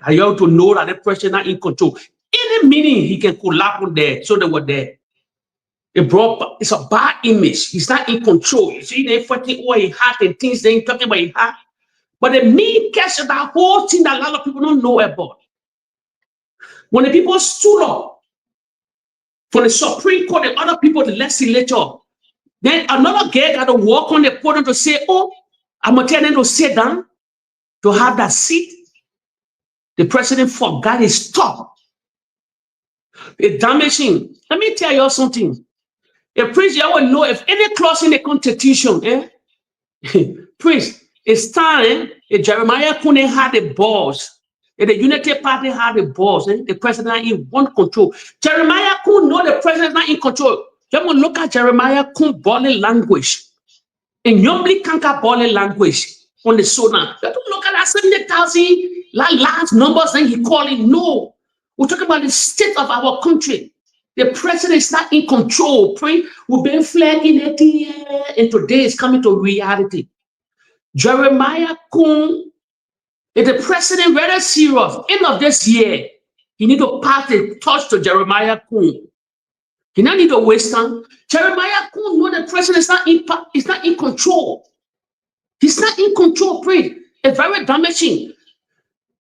O: And you have to know that the president is in control. Any meeting he can collapse on there, so they were there. It's a bad image. He's not in control. You see, they're fighting over his heart and things they ain't talking about his heart. But the main case of that whole thing that a lot of people don't know about. When the people stood up for the Supreme Court and other people, the legislature, then another guy got to walk on the podium to say, oh, I'm going to tell them to sit down, to have that seat. The president forgot his talk. It's damaging. Let me tell you something. A prince, you will know if any clause in the Constitution, Prince, it's time Jeremiah Kune had the balls. If the Unity Party had the balls, the president in one control. Jeremiah Kun know the president is not in control. You want to look at Jeremiah Kun body language. In Yombli Kanka body language on the Sonan. You have to look at that 70,000 large numbers and he calling. No. We're talking about the state of our country. The president is not in control. We've been flagging it and today it's coming to reality. Jeremiah Kun, if the president very serious, end of this year, he need to pass the torch to Jeremiah Kun. He not need to waste time. Jeremiah Kun know the president is not in control. He's not in control, pray. It's very damaging.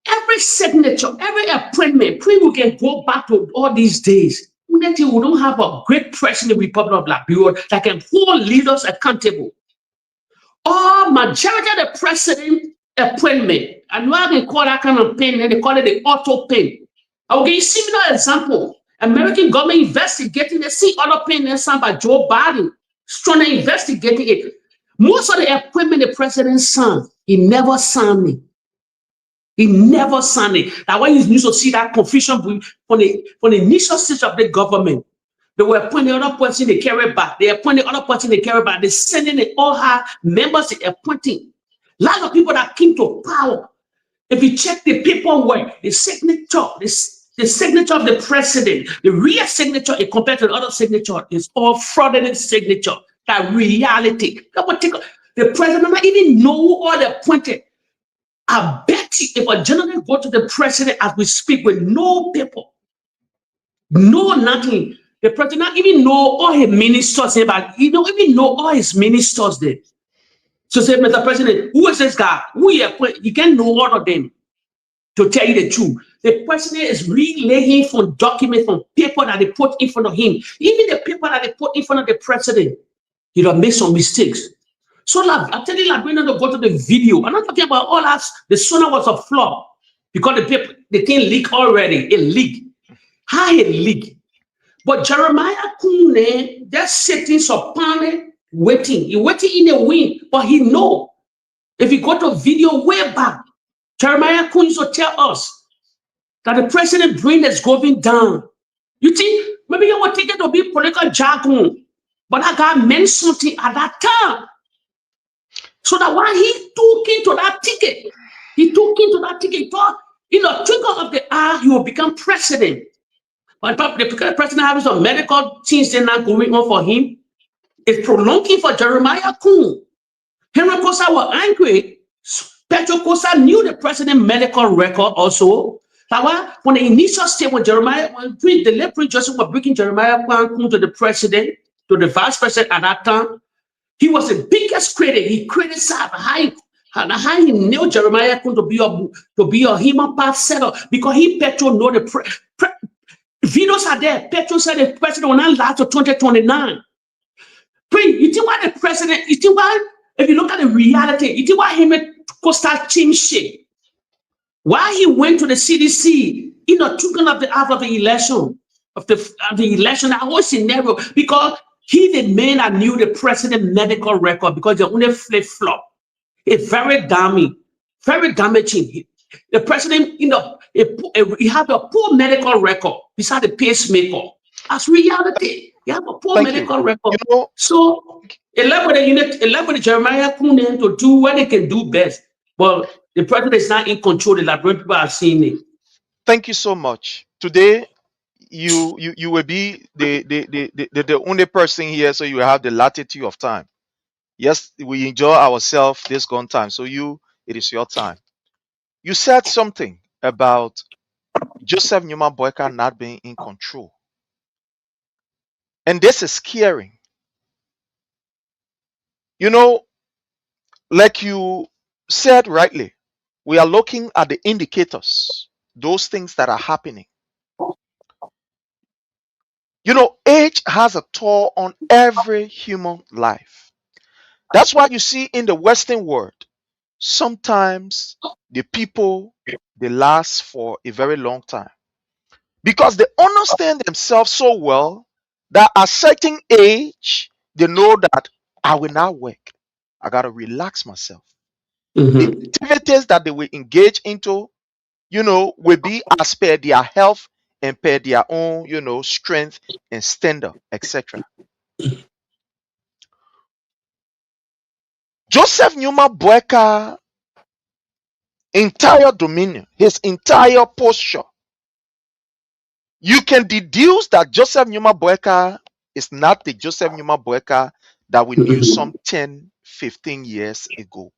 O: Every signature, every appointment, pray we can go back to all these days. We don't have a great president in the Republic of Liberia that can hold leaders accountable. All majority of the president appointment, and why they call that kind of pen, and they call it the auto pen. I will give you a similar example. American government investigating, they see other pen signed by Joe Biden, strongly investigating it. Most of the appointment the president signed, he never signed it. He never signed it. That's why you need to see that confusion from the initial stage of the government. They were appointing other person they carry back. They appointed other person they carry back. They sending it all her members they appointing. A lot of people that came to power. If you check the paperwork, the signature, the signature of the president, the real signature compared to the other signature is all fraudulent signature. That reality. The president not even know who all they appointed. I bet if a general go to the president as we speak with no paper, no nothing, the president not even know all his ministers, but he don't even know all his ministers there. So say, Mr. President, who is this guy? Who you can't know all of them. To tell you the truth, the president is relaying from documents, from paper that they put in front of him. Even the paper that they put in front of the president, he don't make some mistakes. So I'm telling you, I'm going to go to the video. I'm not talking about all that. The sonar was a flop because the thing leaked already. It leaked. How it leaked? But Jeremiah Kune just sitting supporting, waiting. He waiting in the wind, but he know. If you go to video way back, Jeremiah Kune used to tell us that the president brain is going down. You think maybe you were thinking to be political jargon, but that guy meant something at that time. So that when he took into that ticket, he thought, in the twinkle of the eye, he will become president. But the president having some medical things that are not going on for him, it's prolonging for Jeremiah Kune. Henry Kosa was angry. Petro Kosa knew the president's medical record also. But when the initial state when the late Joseph was bringing Jeremiah Kune to the president, to the vice president at that time, he was the biggest critic. He criticized how he knew Jeremiah Kune to be a human part setter because Petro know the videos are there. Petro said the president will not last to 2029. You think why the president? You think why? If you look at the reality, you think why him and Costa changed shit? Why he went to the CDC in the token of the after the election of the election, that whole scenario, because he the man that knew the president medical record because they only flip flop. It's very damaging. The president, he had a poor medical record beside the pacemaker. That's reality. You have a poor medical record.
N: You know,
O: so elaborate Jeremiah Kune to do what they can do best. But the president is not in control. The Liberian people are seeing it.
N: Thank you so much. Today, you will be the only person here, so you will have the latitude of time. Yes, we enjoy ourselves this gone time. So it is your time. You said something about Joseph Newman Boyka not being in control. And this is scary. You know, like you said rightly, we are looking at the indicators, those things that are happening. You know, age has a toll on every human life. That's why you see in the Western world, sometimes the people, they last for a very long time because they understand themselves so well that at a certain age, they know that I will not work. I got to relax myself. The activities that they will engage into, you know, will be as per their health and per their own, you know, strength and standard, etc. Joseph Newman Boyka entire dominion, his entire posture, you can deduce that Joseph Newman Boyka is not the Joseph Newman Boyka that we knew some 10, 15 years ago.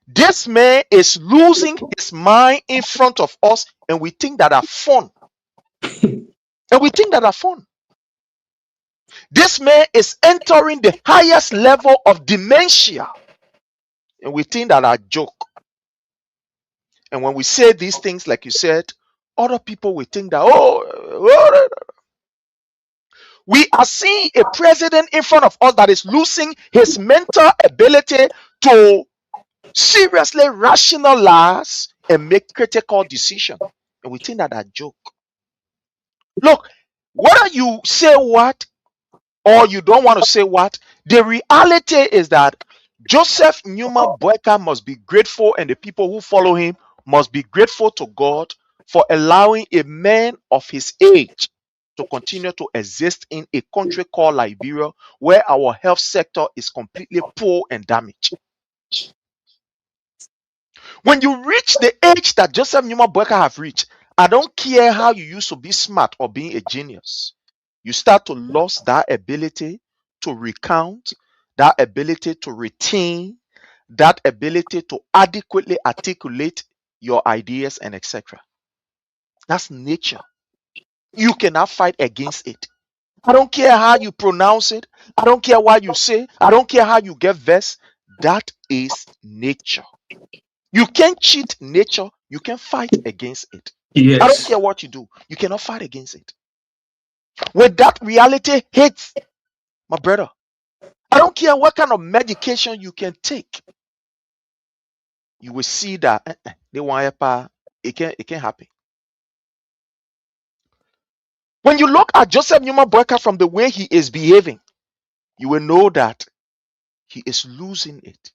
N: This man is losing his mind in front of us, and we think that are fun. This man is entering the highest level of dementia, and we think that are joke. And when we say these things, like you said, other people will think that, we are seeing a president in front of us that is losing his mental ability to seriously rationalize and make critical decisions. And we think that a joke. Look, whether you say what or you don't want to say what, the reality is that Joseph Newman Boyka must be grateful, and the people who follow him must be grateful to God for allowing a man of his age to continue to exist in a country called Liberia, where our health sector is completely poor and damaged. When you reach the age that Joseph Newman Boyka have reached, I don't care how you used to be smart or being a genius, you start to lose that ability to recount, that ability to retain, that ability to adequately articulate your ideas and etc. That's nature. You cannot fight against it. I don't care how you pronounce it. I don't care what you say. I don't care how you get vexed. That is nature. You can't cheat nature. You can fight against it.
O: Yes.
N: I don't care what you do. You cannot fight against it. When that reality hits, my brother, I don't care what kind of medication you can take. You will see that they want it can't happen. When you look at Joseph Newman Boyka from the way he is behaving, you will know that he is losing it.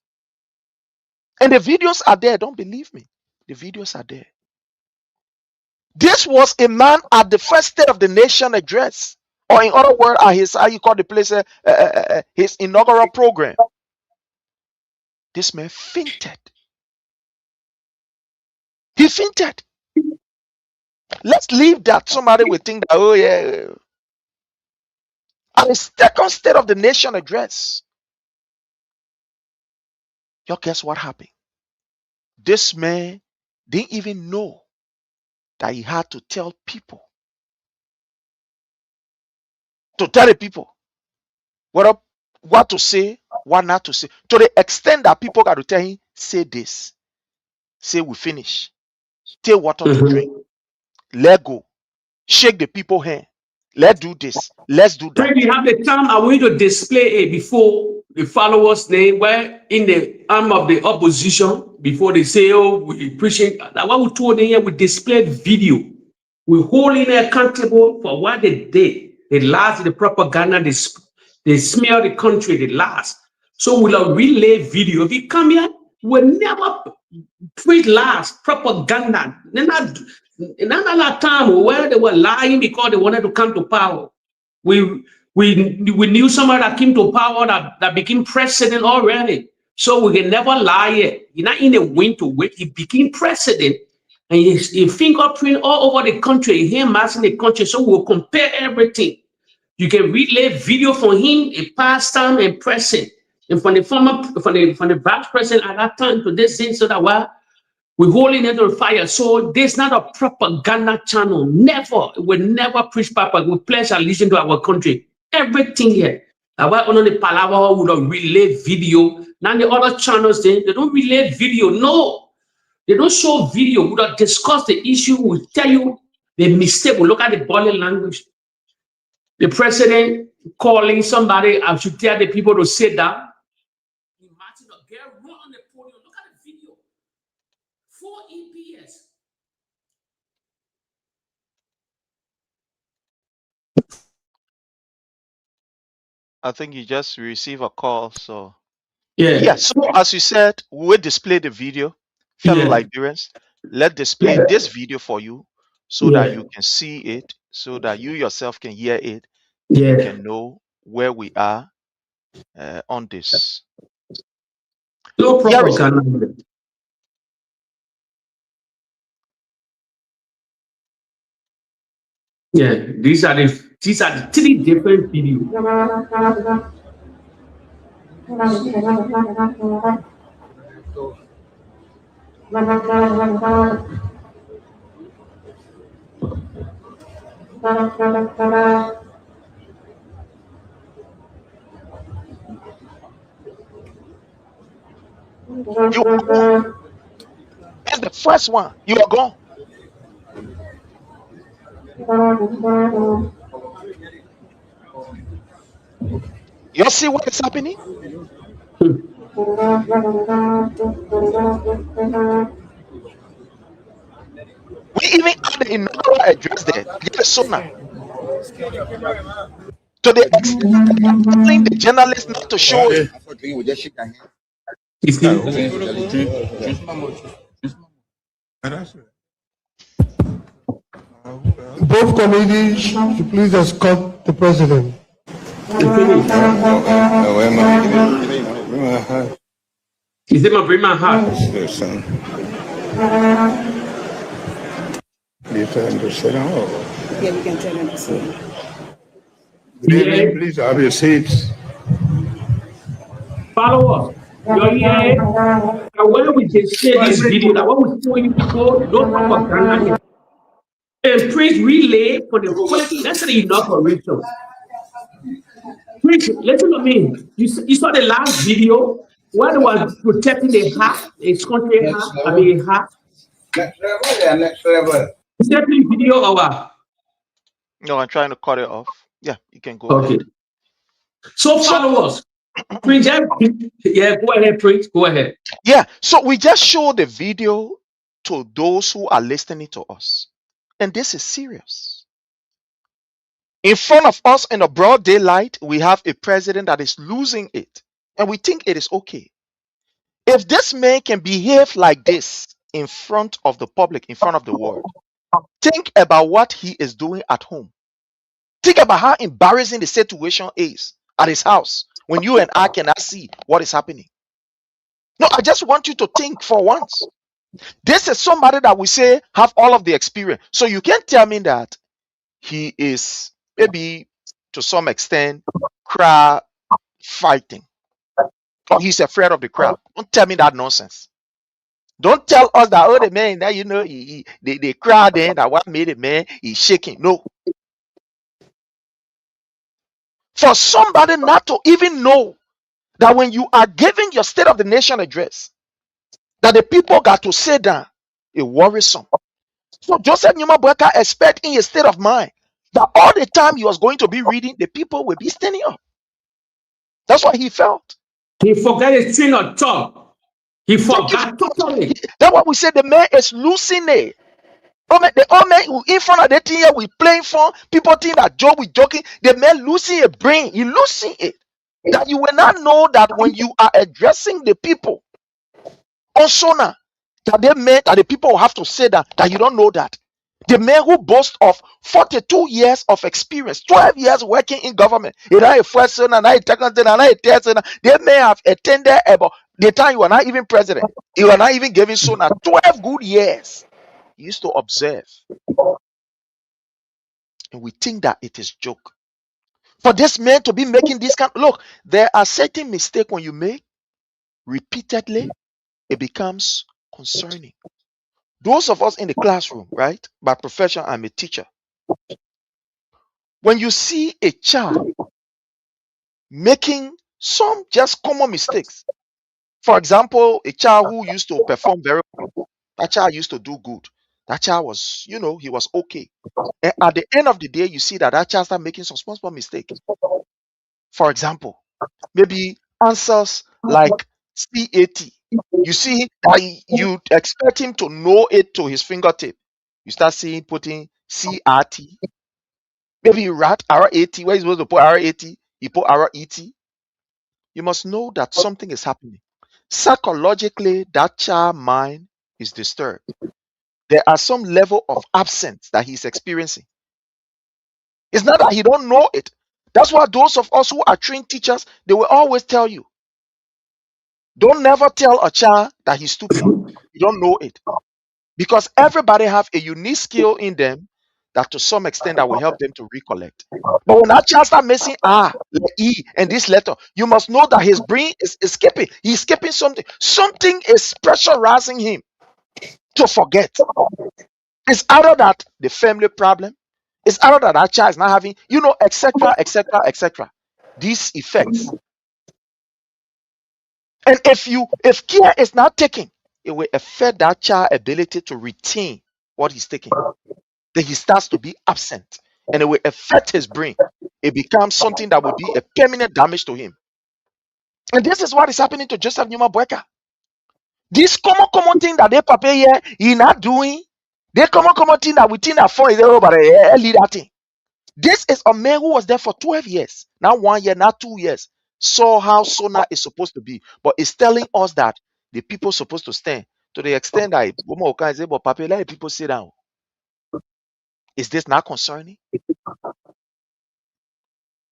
N: And the videos are there. Don't believe me. The videos are there. This was a man at the first State of the Nation address, or in other words, at his, how you call the place, his inaugural program. This man fainted. He fainted. Let's leave that. Somebody will think that, oh yeah. At the second State of the Nation address, y'all guess what happened? This man didn't even know that he had to tell people, to tell the people what to say, what not to say, to the extent that people got to tell him, say this, say we finish, take water to drink, let go, shake the people hand, let's do this, let's do that.
O: We have the time I want you to display it before the followers' name, where in the arm of the opposition, before they say, oh, we appreciate that. What we told them here, we displayed video. We holding them accountable for what they did. They lied, the propaganda, they smear the country, they lies. So we'll relay video. If you come here, we'll never preach lies, propaganda. Not another time where they were lying because they wanted to come to power. We knew somebody that came to power that became president already. So we can never lie yet. You're not in a win to win. He became president and he fingerprint all over the country, him in the country. So we'll compare everything. You can relay video from him, a past time and present. And from the from the vice president at that time to this thing, so that we're holding it on fire. So there's not a propaganda channel. Never. We'll never preach propaganda. We pledge allegiance to our country. Everything here. Why only the Palava would relay video. Now the other channels, they don't relay video. No. They don't show video. We would discuss the issue. We'll tell you the mistake. We look at the body language. The president calling somebody, I should tell the people to sit down. Imagine a girl run on the podium. Look at the video. 4 EPS.
N: I think you just received a call, so
O: yeah.
N: So as you said, we will display the video, fellow Liberians. Let's display this video for you so that you can see it, so that you yourself can hear it. You can know where we are on this.
O: No problem. Yeah, these are the 3 different videos.
N: That's the first one. You are gone. You see what is happening? We even had the inaugural address there. To the extent telling the journalists not to show it.
P: Both committees should please escort the president.
O: Is it my bring my heart?
K: You tell him to sit down.
Q: Yeah, we can tell him to sit.
K: Good evening, please have your seats.
O: Follow up. You're here. And when we can share this video, that when we show you people, don't propaganda. And please relay for the first, let's say, inauguration. Please listen to me. You saw the last video where they were protecting the hat, its country hat, I mean hat.
K: Next level.
O: Is that the video or?
N: No, I'm trying to cut it off. Yeah, you can go
O: Okay.
N: ahead.
O: So followers, Prince, yeah, go ahead, Prince. Go ahead.
N: Yeah, so we just show the video to those who are listening to us. And this is serious. In front of us in the broad daylight, we have a president that is losing it. And we think it is okay. If this man can behave like this in front of the public, in front of the world, think about what he is doing at home. Think about how embarrassing the situation is at his house when you and I cannot see what is happening. No, I just want you to think for once. This is somebody that we say have all of the experience. So you can't tell me that he is maybe to some extent crowd fighting or he's afraid of the crowd. Don't tell me that nonsense. Don't tell us that, oh, the man that, you know, the crowd then that what made the man is shaking. No. For somebody not to even know that when you are giving your State of the Nation address, that the people got to sit down, it worrisome. So Joseph Numa Boyka expect in his state of mind that all the time he was going to be reading, the people will be standing up. That's what he felt.
O: He forgot his train of thought. He forgot totally.
N: That's what we say. The man is losing it. The old man in front of the thing here, we playing for people think that Joe we joking. The man losing a brain. He losing it. That you will not know that when you are addressing the people on Sona, that they meant that the people will have to say that you don't know that. The man who boasts of 42 years of experience, 12 years working in government, they may have attended about the time you were not even president. You were not even giving Sona 12 good years. He used to observe. And we think that it is joke. For this man to be making this kind, look, there are certain mistakes when you make repeatedly, it becomes concerning. Those of us in the classroom, right? By profession, I'm a teacher. When you see a child making some just common mistakes, for example, a child who used to perform very well, that child used to do good. That child was, you know, he was okay. And at the end of the day, you see that child started making some small mistakes. For example, maybe answers like CAT. You see that you expect him to know it to his fingertip. You start seeing putting CRT. Maybe you write RAT. Where he's supposed to put RAT, he put RET. You must know that something is happening. Psychologically, that child mind is disturbed. There are some level of absence that he's experiencing. It's not that he don't know it. That's why those of us who are trained teachers, they will always tell you, don't never tell a child that he's stupid. You don't know it. Because everybody have a unique skill in them that to some extent that will help them to recollect. But when that child start missing E, and this letter, you must know that his brain is skipping. He's skipping something. Something is pressurizing him to forget. It's either that the family problem, it's either that child is not having, you know, etc., etc., etc. These effects. And if care is not taken, it will affect that child's ability to retain what he's taking. Then he starts to be absent, and it will affect his brain. It becomes something that will be a permanent damage to him. And this is what is happening to Joseph Numa Boyka. This common thing that they prepare here, he not doing. They common thing that we think that for is over lead that thing. This is a man who was there for 12 years, not 1 year, not 2 years. Saw how Sona is supposed to be, but it's telling us that the people are supposed to stand to the extent that let people sit down. Is this not concerning?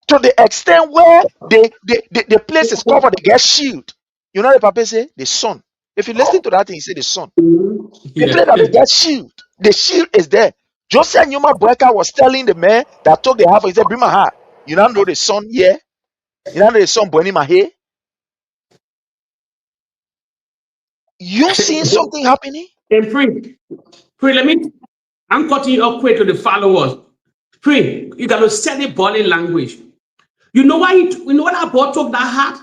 N: To the extent where the place is covered, they get shield. You know the papa say the sun. If you listen to that thing, he say the sun. The place that they get shield. The shield is there. Joseph Numa Boyka was telling the man that took the half. He said, "Bring my heart. You don't know the sun here. You don't know the sun burning my hair." You seeing something happening?
O: And pray, I'm cutting you up quick to the followers. Pray, you got to study body language. You know why? You know what that boy took that heart?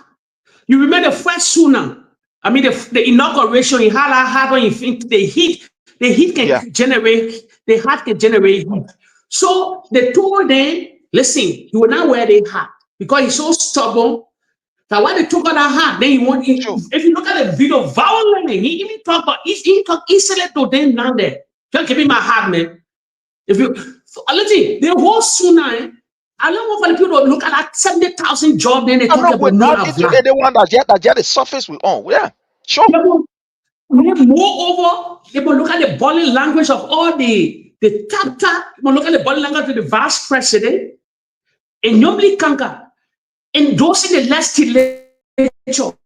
O: You remember the first sooner. I mean, the inauguration, he had that heart when you think the heat can generate, the heart can generate heat. So they told them, listen, you will not wear the hat because he's so stubborn. That when they took out that hat, then if you look at the video, violently, he even talk about, he talk easily to them down there. Just give me my hat, man. If you, listen, the whole tsunami, I don't want for the people to look at that 70,000 job, then they talk about
N: we're not into anyone that just the surface we on. Yeah, sure.
O: Moreover, they will look at the body language of all the tap. They look at the body language of the vice president, and normally Kanka endorsing the legislature.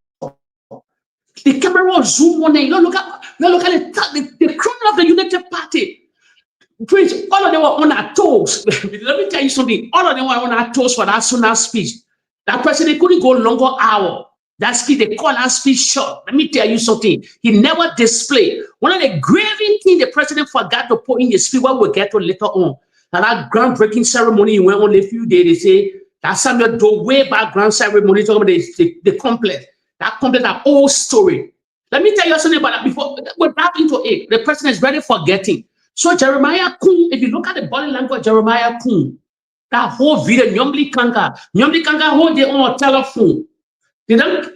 O: The camera will zoom on there. You don't look at the crown of the United Party. Prince, all of them were on our toes. Let me tell you something. All of them were on our toes for that Suna speech. That president couldn't go longer hour. That speech, they call that speech short. Let me tell you something. He never displayed. One of the graving things the president forgot to put in his speech, what we'll get to later on. Now that groundbreaking ceremony he went on a few days, they say, that Samuel do way back ground ceremony, talking about the complex. That complex, that old story. Let me tell you something about that before we're back into it. The president is really forgetting. So Jeremiah Kun, if you look at the body language of Jeremiah Kun, that whole video, Nyomli Kanka hold their own telephone. The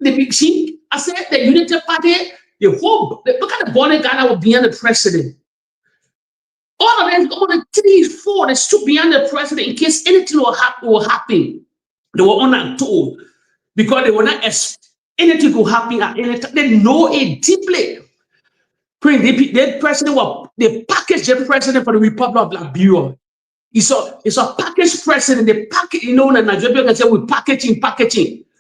O: big see, I said the Unity Party, look at the body guy that was behind the president. All of them, all the 3, 4, they stood behind the president in case anything will happen. They were untold because they were not anything could happen at any time. They know it deeply. The president they packaged the president for the Republic of Liberia. It's a packaged president. They package, in Nigeria can say we're packaging.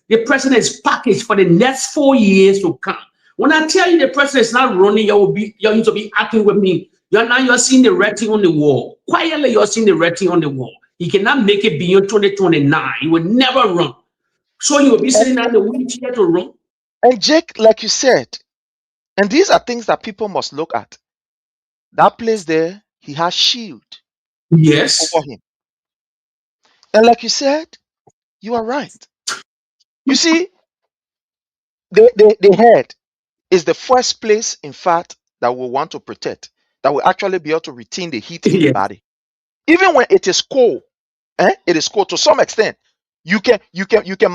O: The president is packaged for the next 4 years to come. When I tell you the president is not running, you need to be acting with me. You're seeing the writing on the wall. Quietly, you're seeing the writing on the wall. He cannot make it beyond 2029. He will never run. So he will be sitting in the wheelchair to run.
N: And Jake, like you said, and these are things that people must look at. That place there, he has shield.
O: Yes.
N: Over him. And like you said, you are right. You see, the head is the first place, in fact, that we want to protect, that will actually be able to retain the heat in the body. Even when it is cold, it is cold to some extent. You can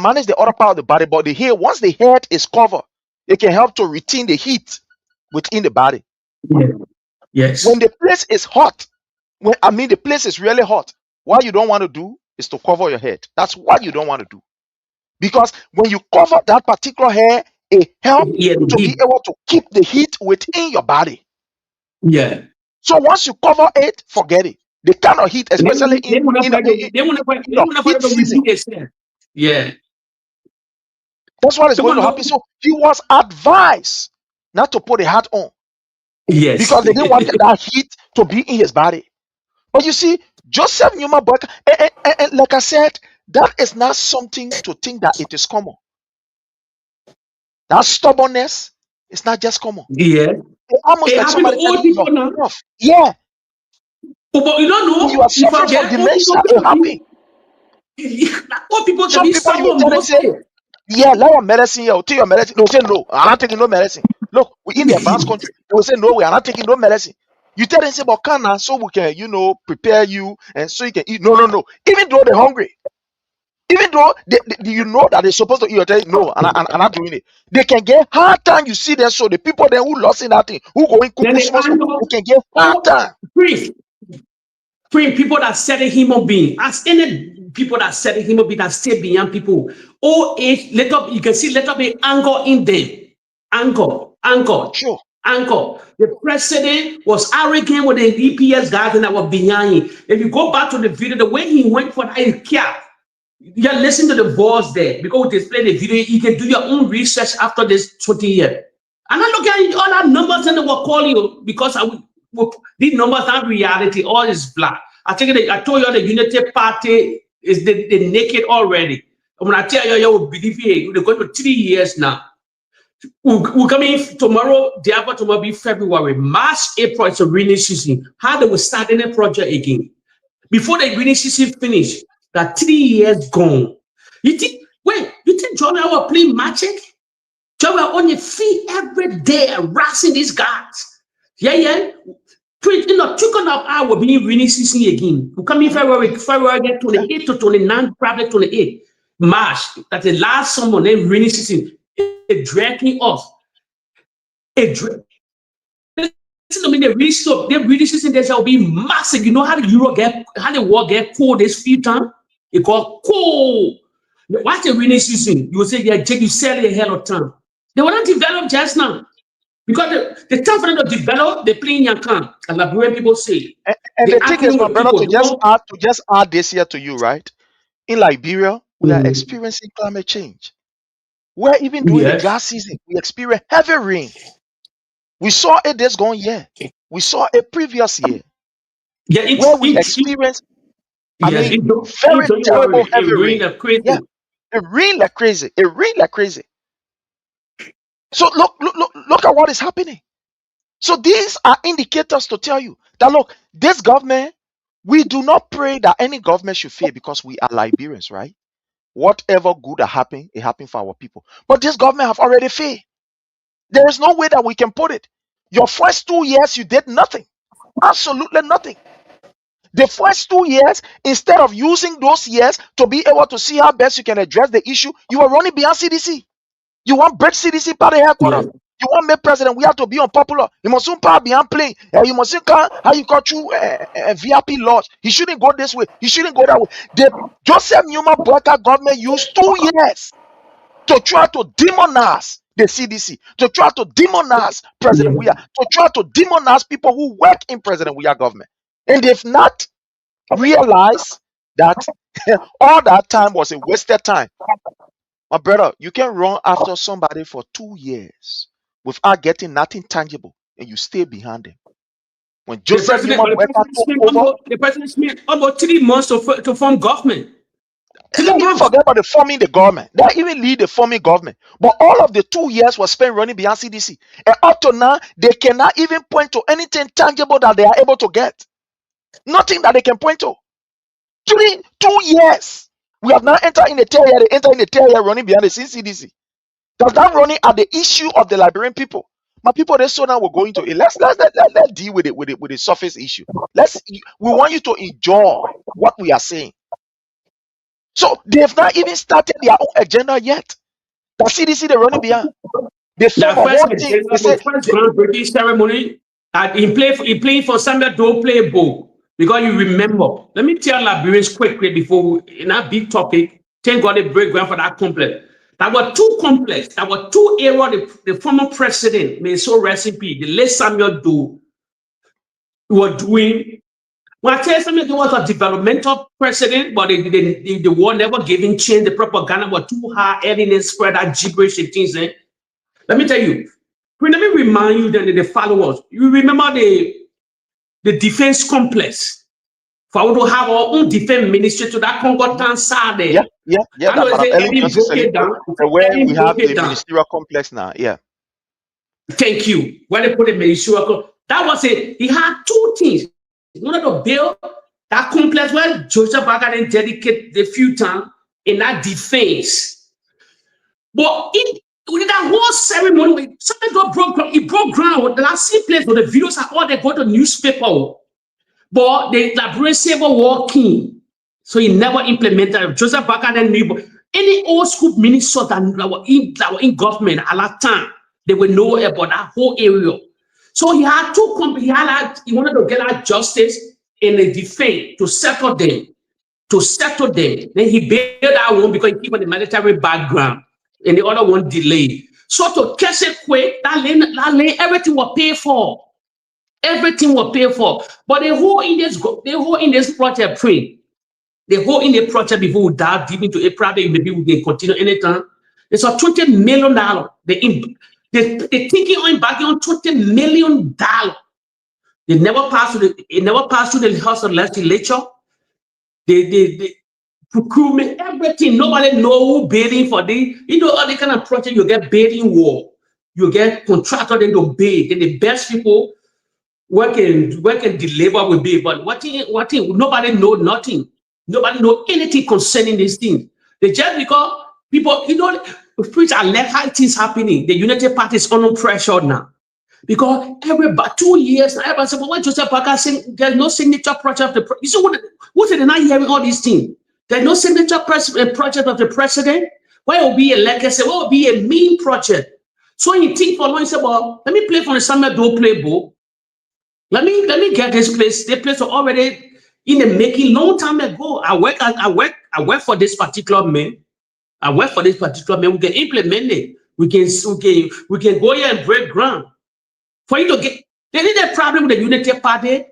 N: manage the other part of the body, but the hair, once the head is covered, it can help to retain the heat within the body.
O: Yes.
N: When the place is hot, the place is really hot, what you don't want to do is to cover your head. That's what you don't want to do. Because when you cover that particular hair, it helps to be able to keep the heat within your body.
O: Yeah.
N: So once you cover it, forget it. The kind of heat, especially in heat season.
O: Yeah.
N: That's what is going to happen. So he was advised not to put a hat on.
O: Yes.
N: Because they didn't want that heat to be in his body. But you see, Joseph Newman Boyka, and like I said, that is not something to think that it is common. That stubbornness is not just common.
O: Yeah.
N: It's almost like somebody telling you you're rough. Yeah.
O: But you don't know.
N: You are suffering from dementia. It happens. Some people you tell them say, yeah, let your medicine here. Take your medicine. They'll say no. I'm not taking no medicine. Look, we're in the advanced country. They will say no, we are not taking no medicine. You tell them say, but can so we can, prepare you and so you can eat. No. Even though they're hungry, even though you know that they're supposed to eat, you tell them, no, I'm not doing it. They can get hard time. You see them, so the people then who lost in that thing, who going cook, they can get hard time.
O: People that said a human being, as any people that said a human being that stay beyond people, old age, you can see let up be anger in them. Anger.
N: Sure.
O: Anger. The president was arrogant with the EPS guys and that were behind him. If you go back to the video, the way he went for that cap, you can listen to the voice there because we display the video. You can do your own research after this 20 years. I'm not looking at all that numbers and they will call you because these numbers aren't reality. All is black. I told you the Unity Party is the naked already. And when I tell you, you will believe it. They're going to 3 years now. We're coming tomorrow, the after tomorrow be February, March, April, it's a rainy season. How they will start in a project again? Before the rainy season finish, that 3 years gone. You think John and I were playing magic? John were on your feet every day harassing these guys. Yeah. 2.5 hours being rainy season again. We come in February 28 to 29, probably 28. March, that's the last summer, then rainy season. It dragging off. Listen to me, the rainy season there shall be massive. You know how the war get cold this few times? It got cold. What's the rainy season? You will say, yeah, Jake, you sell a hell of time. They were not developed just now. Because the time for them to develop, they play in your camp. And like when people say.
N: And the thing is, my brother, to just add this here to you, right? In Liberia, we are experiencing climate change. Where even during the dry season, we experience heavy rain. We saw it this going year. We saw it previous year.
O: Yeah,
N: where we experienced very terrible heavy rain. Yeah, it rained like crazy. It rained like crazy. So look at what is happening. So these are indicators to tell you that look, this government, we do not pray that any government should fail because we are Liberians, right? Whatever good that happened, it happened for our people. But this government have already failed. There is no way that we can put it. Your first 2 years, you did nothing. Absolutely nothing. The first 2 years, instead of using those years to be able to see how best you can address the issue, you are running behind CDC. You want break CDC by the headquarters. You want make president, we have to be unpopular. You must soon power behind playing. You must how you got through VIP laws. He shouldn't go this way. He shouldn't go that way. The Joseph Newman Boyka government used 2 years to try to demonize the CDC, to try to demonize President Weah, to try to demonize people who work in President Weah government. And they've not realized that all that time was a wasted time. My brother, you can run after somebody for 2 years without getting nothing tangible, and you stay behind them. When Joseph Newman took over,
O: the president spent almost 3 months to form government.
N: Let me forget about the forming the government. They even lead the forming government. But all of the 2 years was spent running behind CDC. And up to now, they cannot even point to anything tangible that they are able to get. Nothing that they can point to. 2 years. We have now entered in the 3rd year. They enter in the 3rd year running behind the CDC. That's not running at the issue of the Liberian people. My people, they so now we're going to it. Let's deal with it with the surface issue. We want you to enjoy what we are saying. So they have not even started their own agenda yet. The CDC they're running behind. They form a whole thing.
O: They say first groundbreaking ceremony. He playing for Samuel Doe play ball. Because you remember, let me tell Liberians quickly before in that big topic. Thank God they break ground for that complex. That were two complex. That were 2 areas the former president, may so recipe, the late Samuel Doe, were doing. When I tell you something, there was a developmental president, but the war never gave him change. The propaganda was too high, and spread that gibberish and things. Let me tell you. Let me remind you that the followers. You remember the defense complex. For us to have our own defense ministry to that Congo town side there.
N: Yeah. Where we have the ministerial complex now. Yeah.
O: Thank you. When they put the ministerial, that was it. He had 2 things. He wanted to build that complex where Joseph Boyka then dedicate the few time in that defense. But with that whole ceremony, something broke ground. The last same place where the videos are all they go to newspaper. But the Liberian Civil War king, so he never implemented. Joseph Boyka then knew. Any old school ministers that were in government at that time, they would know about that whole area. So he had 2 companies. He wanted to get out justice in the defense to settle them. Then he built that one because he came from the military background, and the other one delayed. So to catch it quick, that lane, everything was paid for. Everything was paid for. But the whole in this project print. The whole in the project before we dive deep into it, probably maybe we can continue anytime. It's a $20 million. They thinking on backing on $20 million. They never passed through the House of Legislature. The procurement, everything. Nobody know who bidding for the all the kind of project you get bidding war. You get contractor then to bid. Then the best people working deliver will be. But what thing, nobody know nothing. Nobody know anything concerning these things. They just because people, which are left high things happening. The United Party is under pressure now. Because about 2 years, everybody said, well, when Joseph Parker saying there's no signature project of the you see what they're not hearing all these things. There's no signature project of the president. Why will be a legacy? What will be a mean project? So you think for long, you say, well, let me play for the Samuel Doe playbook. Let me get this place. This place was already in the making long time ago. I work for this particular man. I work for this particular man. We can implement it. We can go here and break ground. For you to get, there is a problem with the Unity Party.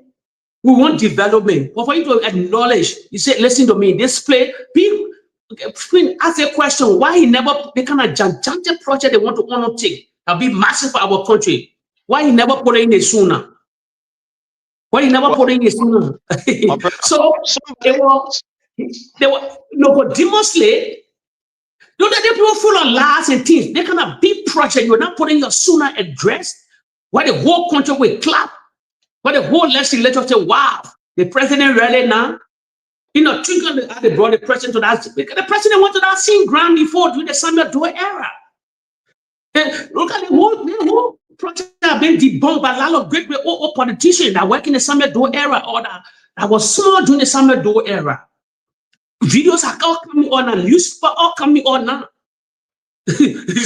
O: We want development. But for you to acknowledge, you say, listen to me, this play, people ask a question, why he never, the kind of gigantic project they want to take, that'll be massive for our country. Why he never put it in a sooner? Why he never put it in a sooner? So, they were, but demonstrate, that the people full of lies and things, they kind of big project, you're not putting your sooner address. Why the whole country will clap? Why the whole legislature say, wow, the president ready now? Think on how they brought the president to that. Because the president went to that same ground before during the Samuel Doe era. And look at the whole project have been debunked by a lot of great politicians that work in the Samuel Doe era or that was small during the Samuel Doe era. Videos are all coming on and newspapers all coming on now.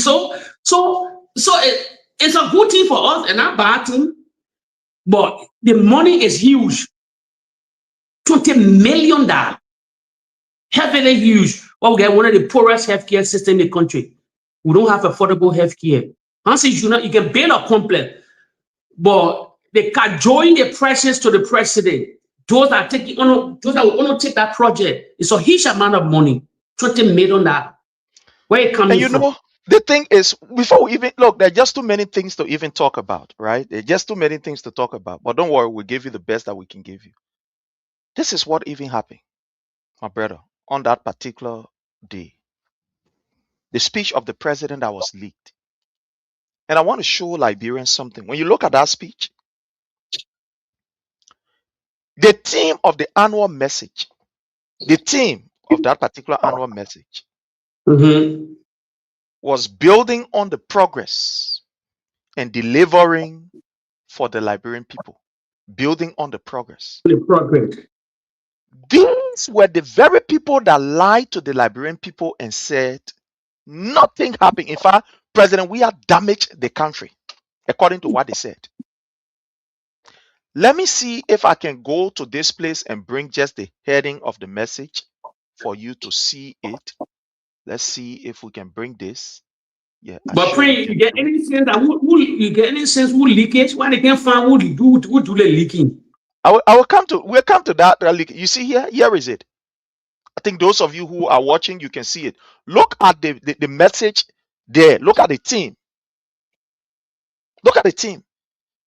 O: So it's a good thing for us and not bad thing, but the money is huge. $20 million. Heavily huge. Well, we get one of the poorest healthcare systems in the country. We don't have affordable healthcare. Honestly, you can build a complex, but they cajoling the pressures to the president. Those that will only take that project, it's a huge amount of money. $20 million. Where it coming from?
N: The thing is, before we even look, there are just too many things to even talk about, right? There are just too many things to talk about. But don't worry, we'll give you the best that we can give you. This is what even happened, my brother, on that particular day. The speech of the president that was leaked. And I want to show Liberians something. When you look at that speech, the theme of the annual message, the theme of that particular annual message, was building on the progress and delivering for the Liberian people. Building on the progress. These were the very people that lied to the Liberian people and said nothing happened. In fact, President, we have damaged the country, according to what they said. Let me see if I can go to this place and bring just the heading of the message for you to see it. Let's see if we can bring this. Yeah.
O: But pray, you get any sense that who leakage? Why they can't find who do the leaking?
N: We'll come to that leak. You see here? Here is it. I think those of you who are watching, you can see it. Look at the message there. Look at the team. Look at the team.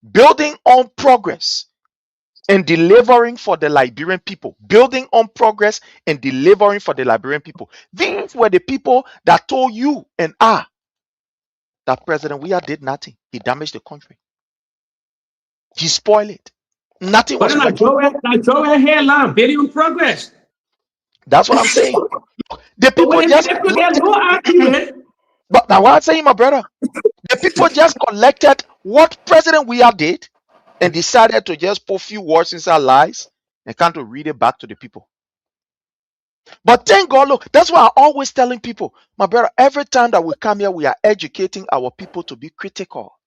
N: Building on progress and delivering for the Liberian people. Building on progress and delivering for the Liberian people. These were the people that told you and I that President Weah did nothing. He damaged the country. He spoiled it. Nothing was
O: working. Hairline, building on progress.
N: That's what I'm saying. The people just but now what I'm saying, my brother, the people just collected what President Weah did and decided to just put a few words inside lies and come to read it back to the people. But thank God, look, that's why I'm always telling people, my brother, every time that we come here, we are educating our people to be critical.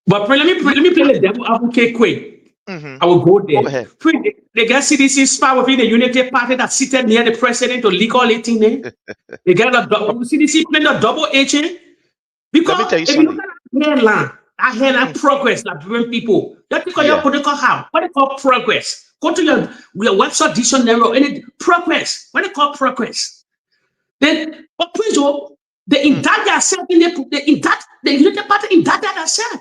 O: But let me play the devil advocate quick. I will go there. Go ahead. They got CDC spy within the Unity Party that seated near the president to leak all 18 names. They got a CDC playing a double agent. Because let me tell you something. I heard progress that bring people. That because your political how? What they call progress? Go to your website dictionary or any progress. What they call progress? Then, but please, they indict themselves in the Unity Party indicted themselves.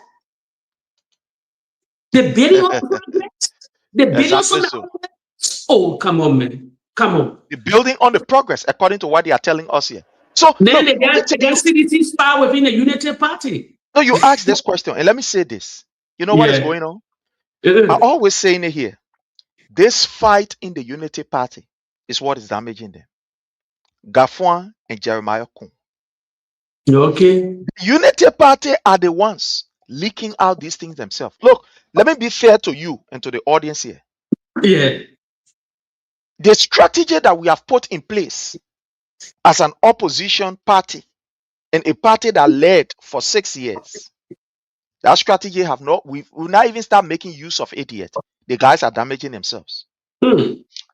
O: The building of progress. The building on oh, come on, man. Come on.
N: The building on the progress, according to what they are telling us here. So
O: then they got CDC spy within the Unity Party.
N: No, you asked this question, and let me say this. You know what is going on? I always saying it here. This fight in the Unity Party is what is damaging them. Gafuan and Jeremiah Kun.
O: Okay.
N: The Unity Party are the ones leaking out these things themselves. Look, let me be fair to you and to the audience here.
O: Yeah.
N: The strategy that we have put in place as an opposition party and a party that led for 6 years, that strategy have not, we've not even start making use of it yet. The guys are damaging themselves.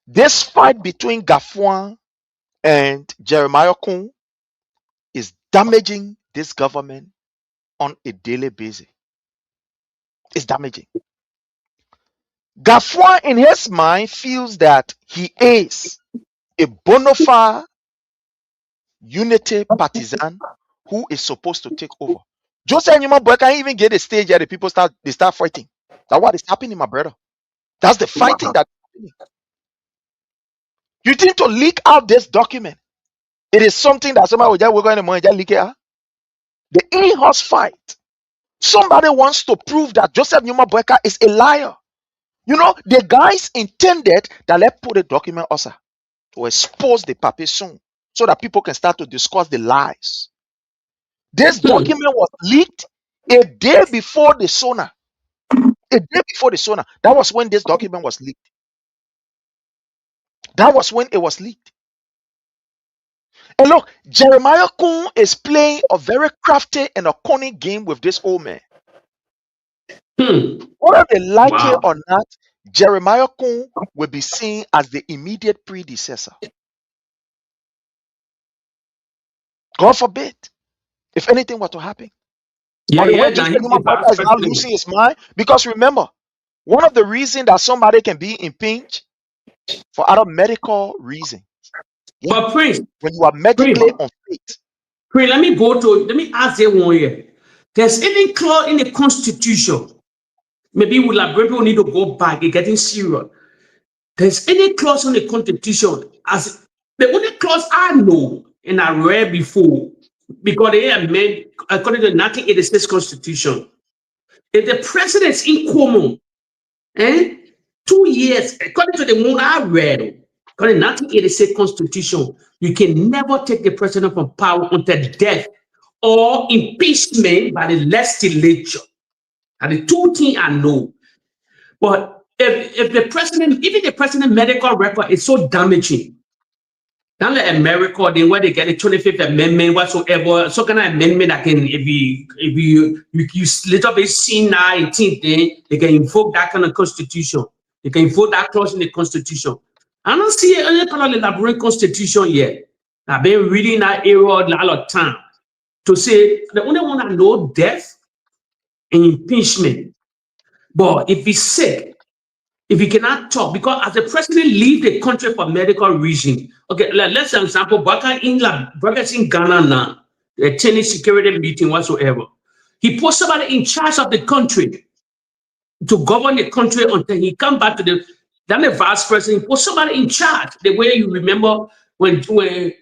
N: This fight between Gafuan and Jeremiah Kun is damaging this government on a daily basis. It's damaging. Gafuan in his mind feels that he is a bona fide Unity partisan who is supposed to take over. Joseph Nyuma Boy can't even get a stage where the people start fighting. That's what is happening, my brother. That's the fighting that's happening. You think to leak out this document, it is something that somebody will just work on the money, just leak it out. The in-house fight. Somebody wants to prove that Joseph Nyuma Boyka is a liar. You know, the guys intended that let's put a document also to expose the paper soon so that people can start to discuss the lies. This document was leaked a day before the SONA. A day before the SONA. That was when this document was leaked. That was when it was leaked. And look, Jeremiah Kun is playing a very crafty and a cunning game with this old man. Whether they like it or not, Jeremiah Kun will be seen as the immediate predecessor. God forbid, if anything were to happen. Joseph Nyuma Boyka is not losing his mind, because remember, one of the reasons that somebody can be impeached for other medical reasons.
O: But Prince,
N: when you are medically unfit.
O: Prince, let me ask you one here. There's any clause in the Constitution? Maybe we like people need to go back. It's getting serious. There's any clause in the Constitution as the only clause I know and I read before, because they are made according to the 1986 Constitution. If the president's in common, 2 years, according to the one I read, according to the 1986 Constitution, you can never take the president from power until death or impeachment by the legislature. And the two things I know. But if the president, even the president medical record is so damaging, not like America, then where they get the 25th Amendment, whatsoever, so kind of amendment that can, if you little bit seen now, then they can invoke that kind of constitution. They can invoke that clause in the Constitution. I don't see any kind of elaborate Constitution yet. I've been reading that era a lot of time to say the only one I know death and impeachment. But if he's sick, if he cannot talk, because as the president leave the country for medical reason, okay, let's say example, Boyka in Ghana now, attending security meeting whatsoever. He put somebody in charge of the country to govern the country until he come back to the vice president. He put somebody in charge. The way you remember when George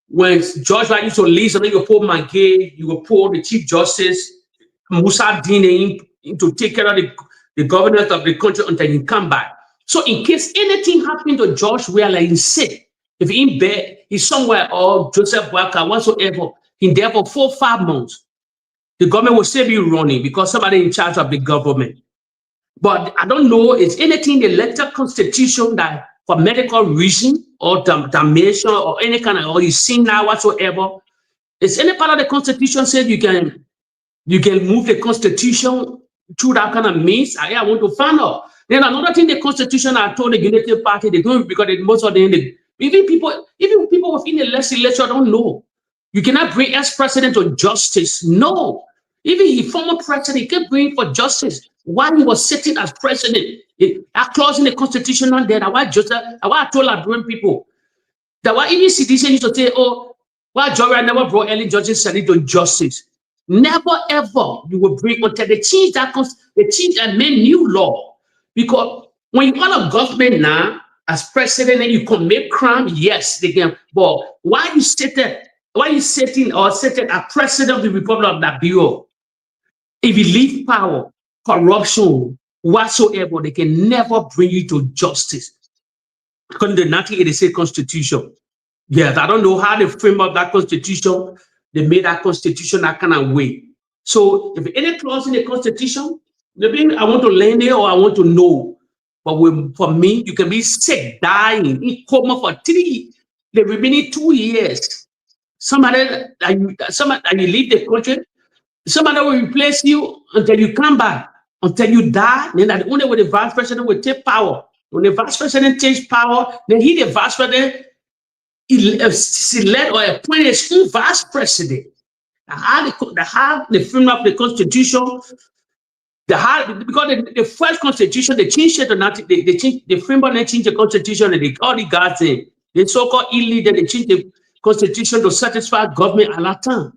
O: White used to leave, something you put Magay, you will put the Chief Justice Musa Dine to take care of the governors of the country until he come back. So in case anything happened to George Weah, like he's sick, if he's in bed, he's somewhere, or Joseph Boyka, whatsoever, in there for 4 or 5 months, the government will still be running because somebody in charge of the government. But I don't know, is anything in the elected constitution that for medical reason or damnation or any kind of, or you sin now whatsoever, is any part of the constitution said you can move the constitution through that kind of means? I want to find out. Then another thing, the constitution I told the Unity Party, they don't, because most of them, even people within the legislature don't know. You cannot bring ex-president to justice. No. Even the former president, he can bring for justice while he was sitting as president. That clause in the constitution on there, why I told Liberian people that why even citizens used to say, oh, why Joria never brought early judges to justice. Never ever you will bring until they change that, they change and make new law. Because when you are a government now, as president, and you commit crime, yes, they can. But why you sitting as president of the Republic of Liberia? If you leave power, corruption, whatsoever, they can never bring you to justice. According to the 1986 Constitution. Yes, I don't know how they frame up that Constitution. They made that Constitution that kind of way. So if any clause in the Constitution, maybe I want to learn it or I want to know. But for me, you can be sick, dying, in coma for the remaining 2 years. Somebody that you leave the country, somebody will replace you until you come back, until you die. Then that only when the vice president will take power. When the vice president takes power, then the vice president select or appoint his own vice president. The frame of the Constitution, because the first Constitution, they changed it or not, they changed the framework, they changed the Constitution, and they all the guys in the so-called illegal, they changed the Constitution to satisfy government at that time.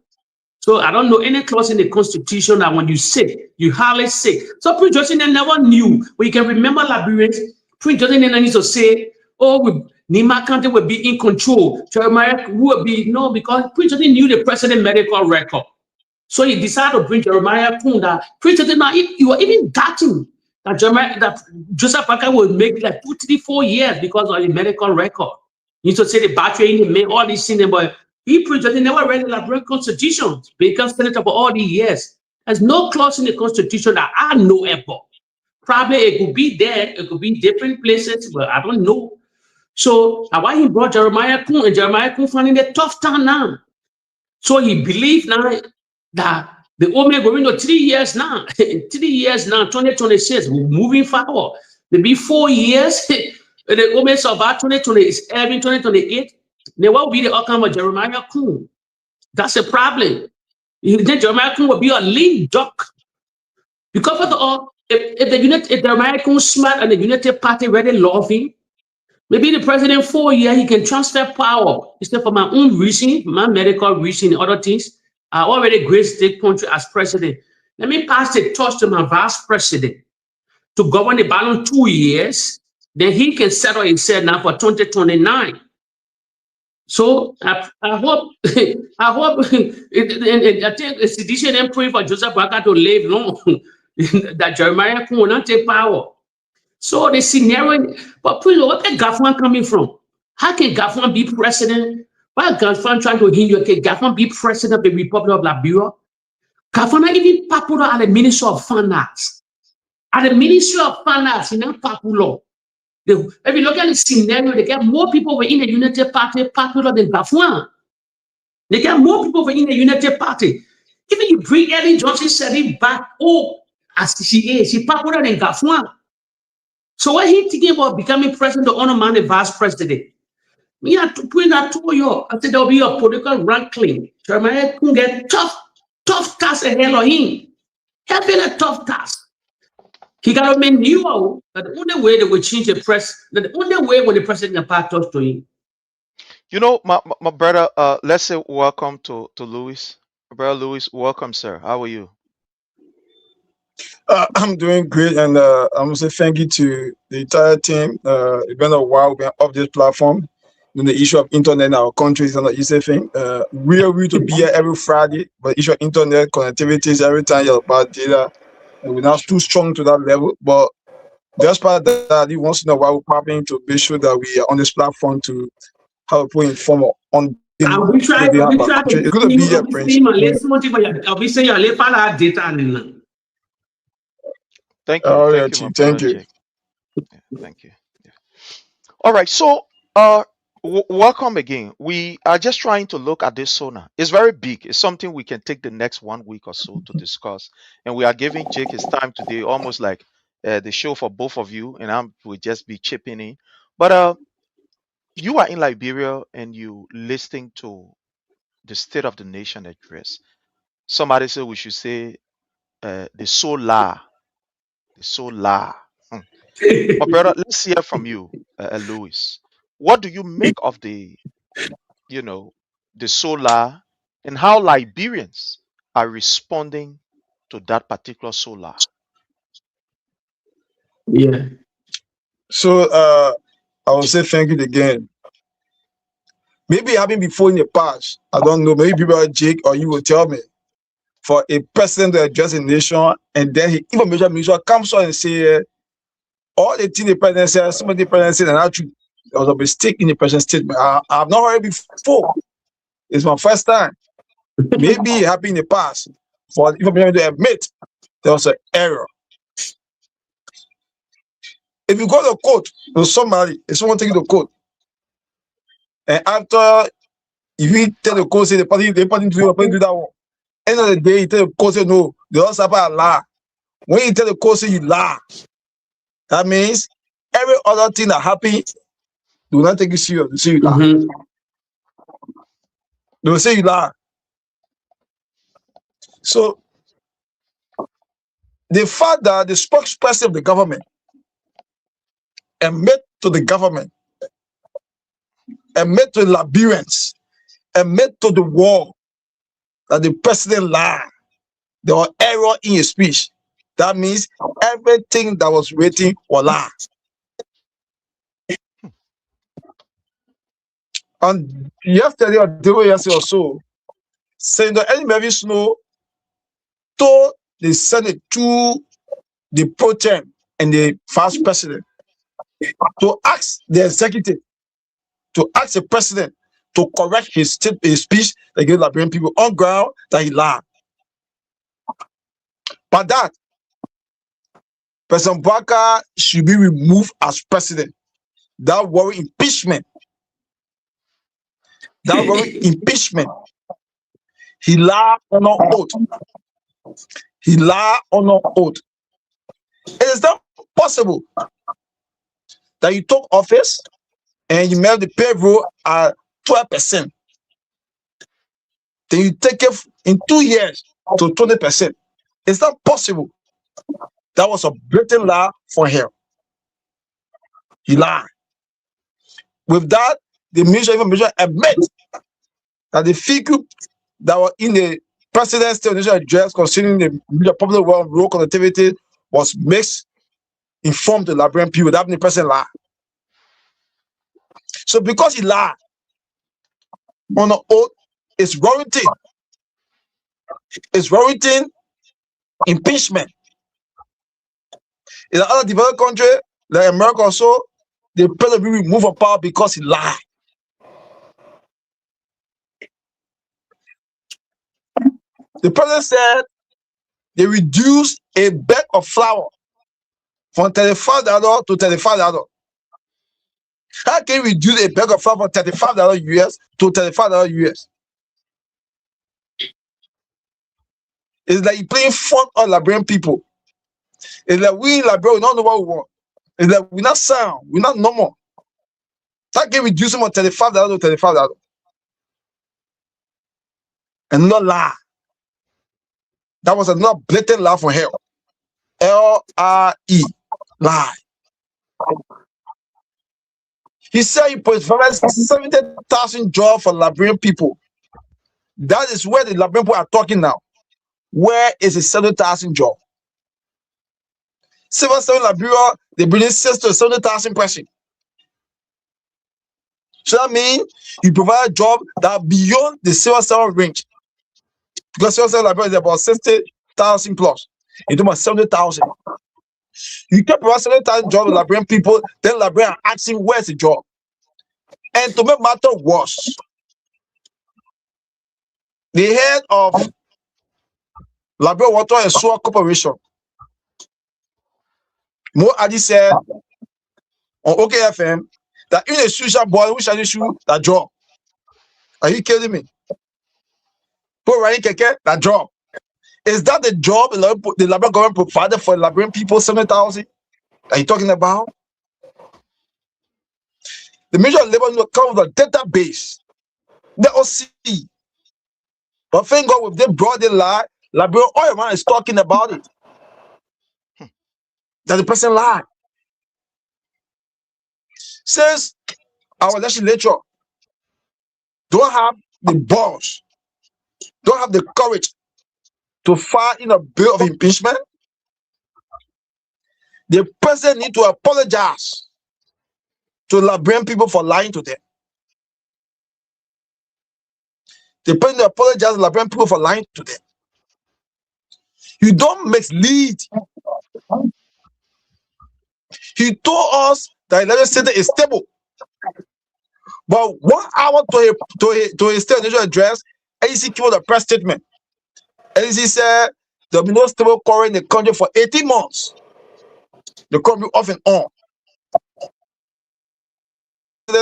O: So I don't know any clause in the Constitution that when you sick, you hardly sick. So Prince Justin never knew, but you can remember Liberians, Prince Justin used to say, oh, Nima County will be in control. Jeremiah will be, no, because Prince Justin knew the president medical record. So he decided to bring Jeremiah Kunda. Prince Justin, you were even doubting that Joseph Parker would make like 2, 3, 4 years because of the medical record. You used to say the battery in the mail, all these things, but Prince Justin never read the Liberian Constitution because senator for all these years. There's no clause in the Constitution that I know about. Probably it could be there, it could be different places, but I don't know. So why he brought Jeremiah Kun, and Jeremiah Kun finding a tough time now. So he believed now that the Omega going to 3 years now, 3 years now, 2026, we're moving forward. Maybe 4 years, the Omega survive 2027, 2028. Then what will be the outcome of Jeremiah Kun? That's a problem. Then Jeremiah Kun will be a lead duck. Because of the all, if Jeremiah Kun smart and the United Party really love him, maybe the president 4 years, he can transfer power. Instead for my own reason, my medical reason, and other things. I already graced the country as president. Let me pass the torch to my vice president to govern the balance 2 years. Then he can settle himself now for 2029. So I hope, I think the decision and pray for Joseph Parker to live long, that Jeremiah will not take power. So the scenario, but what the government coming from? How can government be president? Why government trying to hinder? Can government be president of the Republic of Liberia? Government even popular at the Ministry of Finance. At the Ministry of Finance, not popular. If you look at the scenario, they get more people within the United Party popular than Gafwan. They get more people within the United Party. Even you bring Ellen Johnson said it back, as she is, she's popular than Gafwan. So what he thinking about becoming president to honor man the vice president? Me, I put that to you. I said there'll be a political rankling. Jeremiah can get tough task ahead of him. Having a tough task. He got to make new out that the only way they will change the press, that the only way when the president can pass talks to him.
N: You know, my brother, let's say welcome to Louis. Brother Louis, welcome, sir. How are you?
R: I'm doing great, and I want to say thank you to the entire team. It's been a while we've been off this platform. Then the issue of internet in our country is not an easy thing. We are to be here every Friday, but the issue of internet connectivity is every time you're about data. And we're not too strong to that level, but just part of that, once in a while, we're popping to be sure that we are on this platform to help people inform on.
O: We try to it's going to be a prince. I'll be saying you'll let data.
N: Thank you.
R: Oh,
N: Thank you. Thank you. Yeah. All right. So, welcome again. We are just trying to look at this sonar. It's very big. It's something we can take the next 1 week or so to discuss. And we are giving Jake his time today, almost like the show for both of you. And will just be chipping in. But you are in Liberia and you listening to the State of the Nation address. Somebody said we should say the solar. The solar. But brother, let's hear from you, Louis. What do you make of the solar and how Liberians are responding to that particular solar?
O: Yeah.
R: So I will say thank you again. Maybe it happened before in the past. I don't know. Maybe people like Jake or you will tell me. for a president to address a nation, and then he information minister comes on and say all the things the president said, some of the president said, and actually there was a mistake in the president's statement. I've not heard it before. It's my first time. Maybe it happened in the past for the information to admit there was an error. If you go to court with somebody, if someone taking the court, and after you tell the court say the party do that one, end of the day you tell the court say no, they also have a lie. When you tell the court say you lie, that means every other thing that happens, they will not take you serious. They say you lie. They will say you lie. So the fact that the spokesperson of the government admit to the government, admit to the Liberians, admit to the world that the president lied, there was error in his speech. That means everything that was written was lie. And yesterday or the day yesterday or so, Senator Eddie Murphy Snow told the Senate to the pro tem and the vice president to ask the executive, to ask the president to correct his speech against Liberian people on ground that he lied. But that President Boubacar should be removed as president. That worry impeachment. That worry impeachment. He lied on an oath. He lied on an oath. It is not possible that you took office and you made the payroll at 12%. Then you take it in 2 years to 20%. It's not possible. That was a blatant lie for him. He lied. With that, the Minister of Information admits that the figure that were in the President's State address concerning the public road connectivity was misinformed to Liberian people. That means the president lied. So because he lied on the oath, it's warranting. It's warranting impeachment. In other developed country, like America or so, the president will be removed from power because he lied. The president said they reduced a bag of flour from $35 to $35. How can you reduce a bag of flour from $35 US to $35 US? It's like you're playing fun on Liberian people. It's like we in Liberia, we don't know what we want. It's like we're not sound, we're not normal. How can you reduce them from $35 to $35? And not lie. That was another blatant lie for hell. L-I-E. Lie. He said he provided 70,000 jobs for Liberian people. That is where the Liberian people are talking now. Where is the 70,000 job? Civil service Liberia, they bring 60,000 to 70,000 persons. So that means you provide a job that are beyond the civil service range. Because civil service Liberia is about 60,000 plus. It's about 70,000. You can provide 70,000 jobs to Liberian people, then Liberian are asking where's the job. And to make matter worse, the head of Liberia Water and Sewer Corporation, Mo Adi, said on OKFM that in a social boy who shall issue that job. Are you kidding me? Put running keke, that job. Is that the job the Liberian government provided for Liberian people, 70,000? Are you talking about? The Ministry of Labor comes with a database. Let us see. But thank God, if they brought the lie, Liberian Oil Man is talking about it. That the person lied. Says our legislature don't have the balls, don't have the courage to file in a bill of impeachment. The president need to apologize to Liberian people for lying to them. The president apologizes to Liberian people for lying to them. You don't mislead. He told us that Eleven Center is stable. But 1 hour to his state initial address, AEC came with a press statement. AEC said there will be no stable current in the country for 18 months. The country off and on.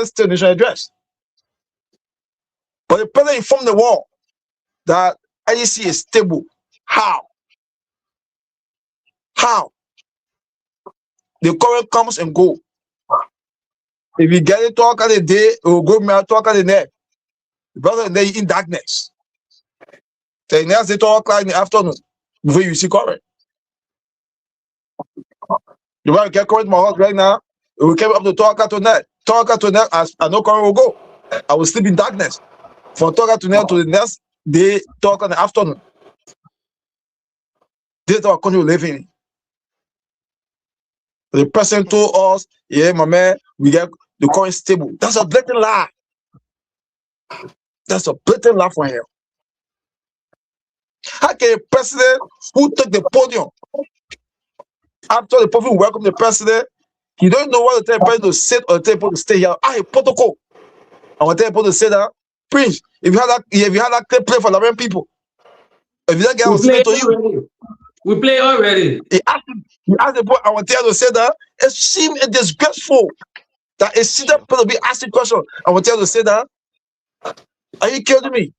R: State initial address. But the president informed the world that AEC is stable. How? How? The current comes and go. If you get it talk at the day, it will go talk at the night. Brother, they in darkness. The next day talk like in the afternoon before you see current. You want to get current in my house right now? It will come up to talk at tonight. Talk at tonight as I know current will go. I will sleep in darkness. From talk at tonight to the next day, talk in the afternoon. This is our country we live in. The person told us, yeah, my man, we get the current stable. That's a blatant lie. That's a blatant lie from hell. How can a president who took the podium after the prophet welcomed the president, he don't know what to tell the president to sit or tell people to stay here? I have protocol. I want to tell people to say that, Prince, if you had that clip play for Liberian people, if you don't get to you.
O: We play already.
R: He asked the boy, I want to tell you to say that. It seems disgraceful that a senior person will be asking questions. I want to tell you to say that. Are you kidding me?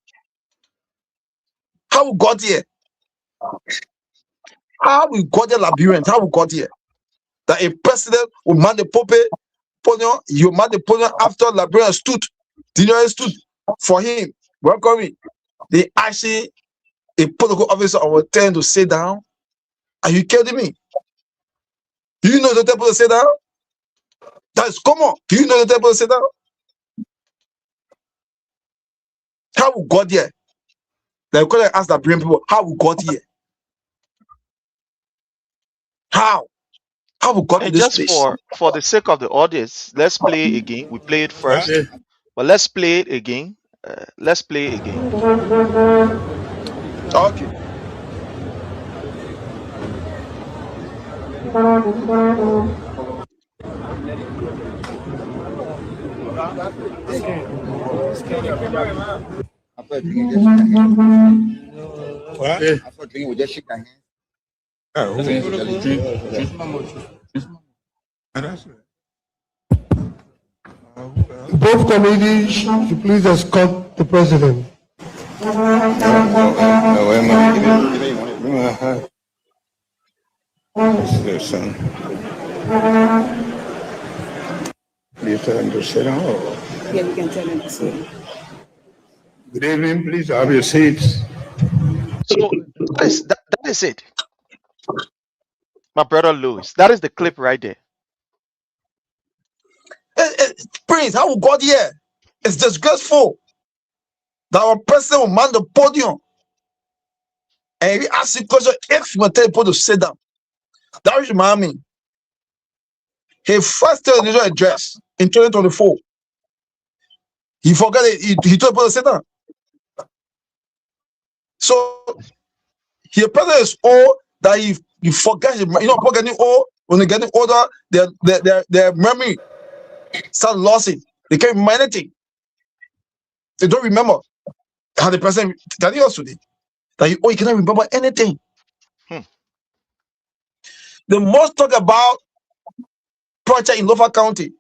R: How we got here? How we got here, Liberians? How we got here? That a president will man the podium, you man the podium after Liberian stood, stood for him. Welcome me. They actually, a protocol officer, I will tell him to sit down. Are you kidding me? Do you know the table to sit down? That's common. Do you know the table to sit down? How we got here? Like, could I ask that brain people how we got here? How? How we got to this
N: just
R: place?
N: for the sake of the audience, let's play again. We play it first, but let's play it again. Let's play it again.
R: Okay.
P: Both committees should please escort the president.
K: Listen. Do you tell him to sit down?
Q: Yeah, we can tell him to sit.
K: Good evening, please have your seats.
N: So that is it. My brother Louis, that is the clip right there.
R: Prince, how we got here? It's disgraceful that our president will man the podium and he asks the question if you want to tell people to sit down. That reminds me. His first television address in 2024. He forgot it. He told people to sit down. So his president is old that he forgot. You know, people getting old. When they're getting older, their memory start losing. They can't remember anything. They don't remember how the president that he also did. That he cannot remember anything. The most talk about project in Lofa County.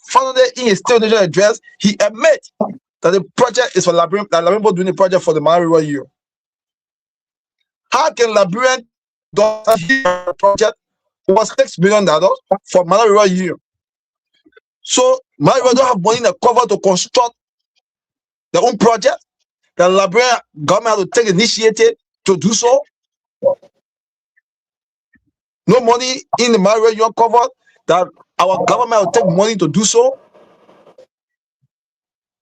R: Finally, in his state national address, he admits that the project is for Liberian. That Liberian doing the project for the Malawi River year. How can Liberian do a project over $6 million for Malawi River year? So Malawi River don't have money in the cover to construct their own project. The Liberian government has to take initiative to do so. No money in the Malawi River covered. That our government will take money to do so.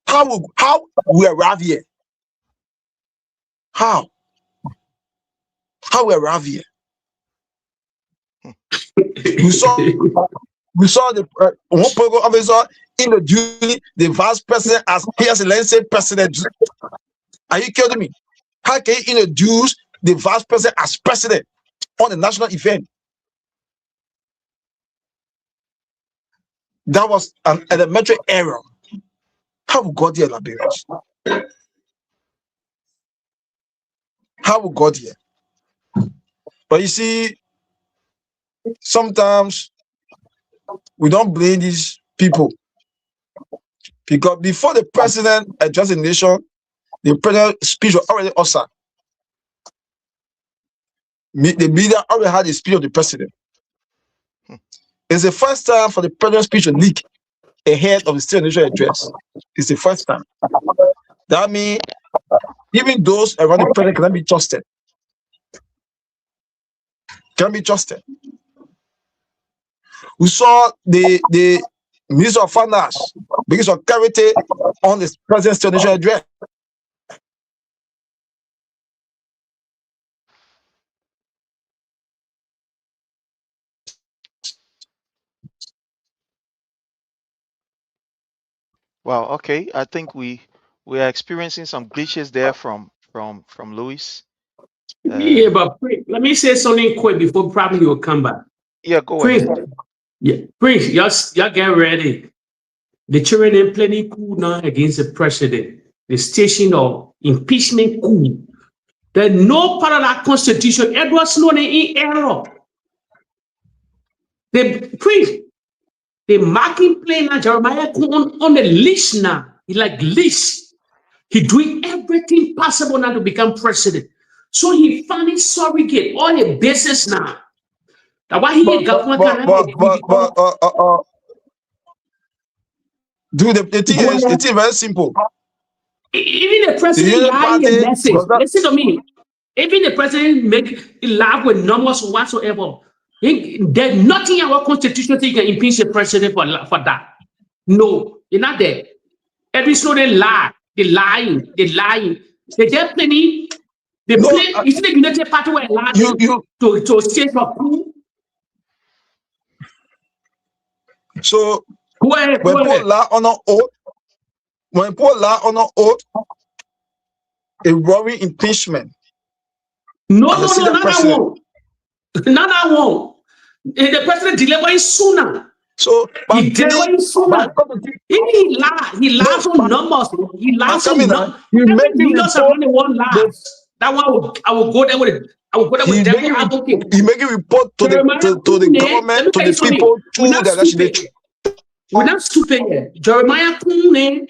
R: How we arrive here? How we arrive here? We saw the one political officer introducing the vice president as His Excellency President. Are you kidding me? How can you introduce the vice president as president on a national event. That was an elementary error. How we got here, Liberians? How we got here? But you see, sometimes we don't blame these people, because before the president addressed the nation, the president's speech was already awesome. The media already had the speech of the president. It's the first time for the president's speech to leak ahead of the State of the Nation address. It's the first time. That means even those around the president cannot be trusted. Can be trusted. We saw the Minister of Finance begin some clarity on the president's State of the Nation address.
N: Well, okay. I think we are experiencing some glitches there from Louis.
O: Yeah, but let me say something quick before probably you'll come back.
N: Yeah, go
O: Prince,
N: ahead.
O: yeah, Prince, y'all get ready. The children in plenty coup now against the president. The station of impeachment coup. There's no part of that constitution. Edward Snowden in error. The marking plane now, Jeremiah on the list now. He like list. He doing everything possible now to become president. So he finally surrogate all the bases now. That's why he government
R: dude, the thing is very simple.
O: Even the president lying a message. Listen to me. Even the president make laugh with numbers whatsoever. There's nothing in our constitution that can impeach the president for that. No, you're not there. Every Snowden lie. They're lying. They just plenty. They play. You see the United Party were allowed to say for coup.
R: So when people lie on an oath, a worry impeachment.
O: No, not that one. The president delivered sooner.
R: So
O: he delivered sooner. He lies on numbers. He lies on numbers. Leaders are only one lies. That one I will go there with it. I will go there with devil advocate.
R: He make a report to the government, to the people, through the legislature.
O: We're not stupid here. Jeremiah Kune,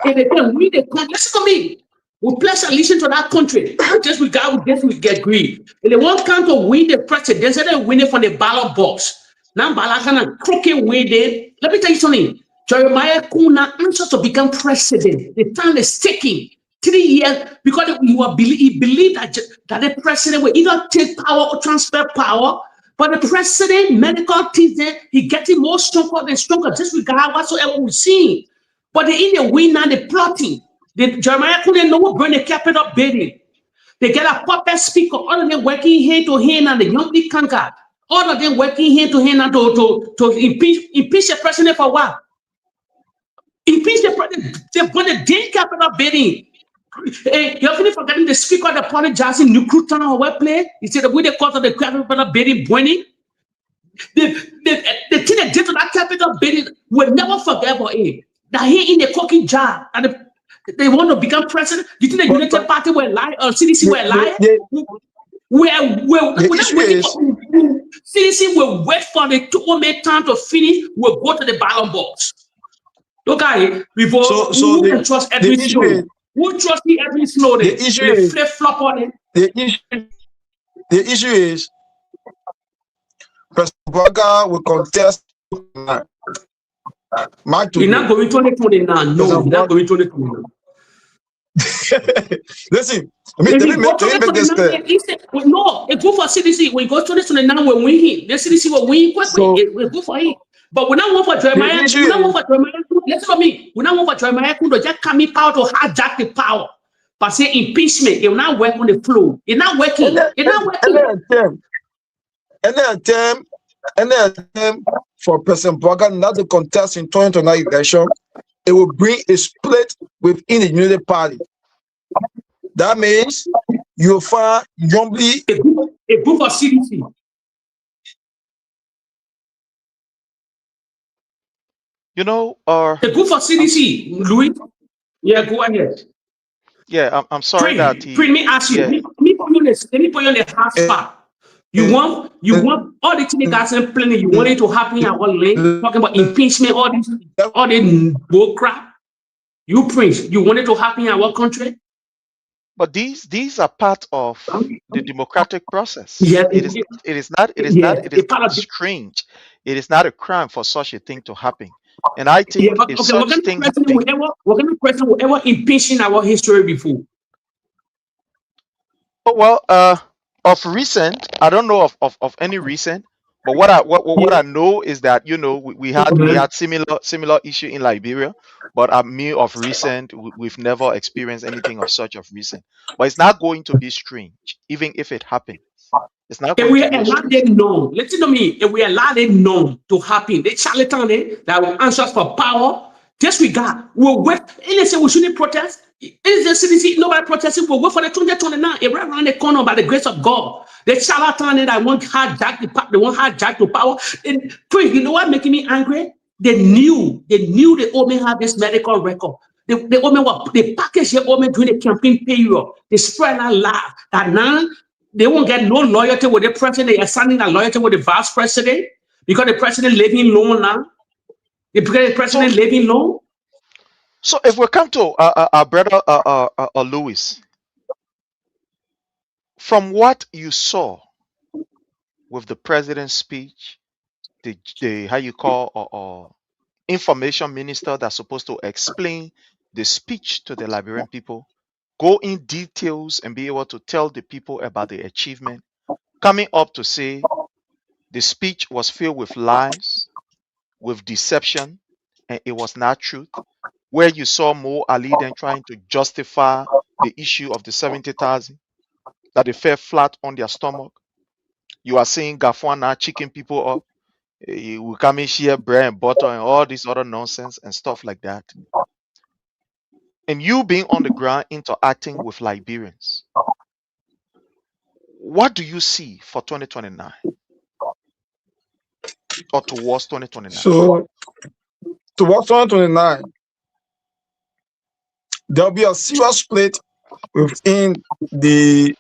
O: listen to me. We pledge allegiance to that country. Just we get greed. And they want to win the president. They said they win it from the ballot box. Now ballot kind of crooked way there. Let me tell you something. Jeremiah Kuna answers to become president. The time is ticking. 3 years, because he believed that the president will either take power or transfer power. But the president, medical team there, he getting more stronger and stronger. Disregard whatsoever we see. But they in the win now, they're plotting. Jeremiah couldn't know bring the capital building. They get a puppet speaker, all of them working hand to hand and the young big conquer. All of them working hand to hand and to impeach the president for what? Impeach the president. They put the damn capital building. Hey, you're finna forgetting the speaker of the party Johnson New Cruton or what play? He said the way they call the capital building burning. The thing they did to that capital building will never forget about it. That he in the cooking jar and they want to become president. You think the United Party will lie or CDC will lie? CDC will wait for the 2 minute time to finish. We'll go to the ballot box. Look at it before who can trust every Snowden? Who trust me every Snowden?
R: The issue is
O: flip flop on it.
R: The issue is President Burger will contest.
O: You're not going 2029. No, you're not going 2029.
R: Listen, let me make this clear.
O: No, it go for CDC. When you go 2029, we'll win him. The CDC will win quickly. We'll go for him. But we don't want for Jeremiah. We don't want for Jeremiah. Listen to me. We don't want for Jeremiah to just come in power to hijack the power. But say impeachment, it will not work on the floor. It's not working. It's not working.
R: Any attempt for President Burger not to contest in 2029 election, it will bring a split within the United Party. That means you'll find Yombly
O: a group of CDC.
N: You know,
O: A group of CDC, Louis. Yeah, go ahead.
N: yeah, I'm sorry that
O: Prince, let me ask you.
N: yeah,
O: Let me put you on the hot spot. You want all the things that's in planning. You want it to happen in our land. Talking about impeachment, all the bull crap. You Prince, you want it to happen in our country.
N: but these are part of the democratic process.
O: Yeah,
N: It is not strange. It is not a crime for such a thing to happen. And I think
O: yeah, but,
N: if
O: okay,
N: such thing happen,
O: what kind of person will ever impeach in our history before?
N: oh, well, of recent, I don't know of any recent, but what I know is that we had similar issue in Liberia, but me of recent we've never experienced anything of such of recent. But it's not going to be strange, even if it happens. It's not
O: If
N: going
O: we
N: to be
O: allow
N: strange.
O: them known, listen to me. If we allow them known to happen, the charlatan that will answer us for power, disregard. We'll wait. And they say we shouldn't protest. Is the CDC nobody protesting? We'll wait for the 2029. If right around the corner by the grace of God, the charlatan that won't hijack the power. And Prince, you know what making me angry? They knew the Omen had this medical record. The Omen they packaged the Omen during the campaign period. They spread that lie that now they won't get no loyalty with the president. They are signing a loyalty with the vice president because the president living low now. Because the president living low.
N: So if we come to our brother Louis, from what you saw with the president's speech, the how you call information minister that's supposed to explain the speech to the Liberian people, go in details and be able to tell the people about the achievement, coming up to say the speech was filled with lies, with deception, and it was not truth, where you saw Mo Ali then trying to justify the issue of the 70,000, that they fell flat on their stomach. You are seeing Gafwan now chicken people up. We come in here, bread and butter and all this other nonsense and stuff like that. And you being on the ground interacting with Liberians, what do you see for 2029 or towards 2029?
R: So, towards 2029, there'll be a serious split within the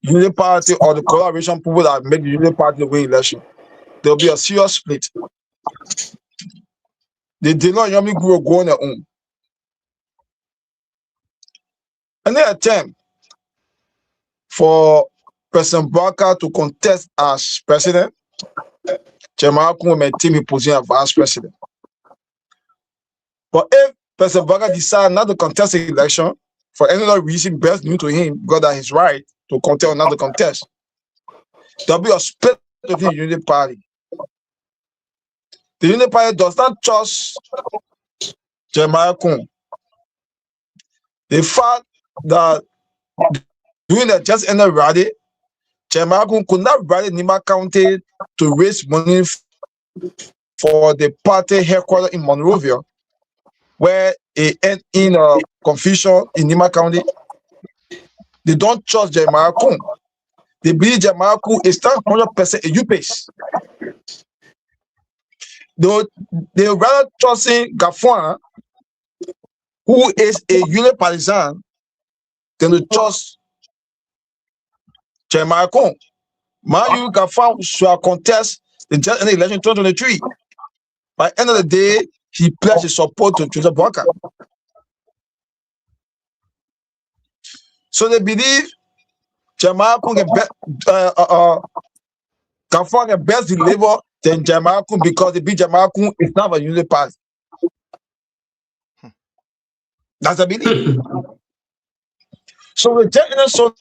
R: Unity Party or the collaboration people that made the Unity Party win election. There'll be a serious split. They did not Yomi Guru go on their own. Any attempt for President Barker to contest as president, Jemaku may team his position as vice president. But if President Barker decides not to contest the election for any other reason best known to him, because that is right to contest or not to contest, there'll be a split within the Unity Party. The Unity Party does not trust Jemaku. The fact that during the just ended rally, Jemaku could not rally Nima County to raise money for the party headquarters in Monrovia, where it ended in confusion in Nima County. They don't trust Jemaku. They believe Jemaku is 100% a U-Pace. They rather trusting Gafwan, who is a Unity partisan, than to trust Jemaku. Mayu Gafwan should contest the just ended election 2023. By the end of the day, he pledged his support to Joseph Boakai. So they believe Jemaku Gafwan can best deliver than Jemaku because the big Jemaku is not a Unity Party. That's the belief. So with Jack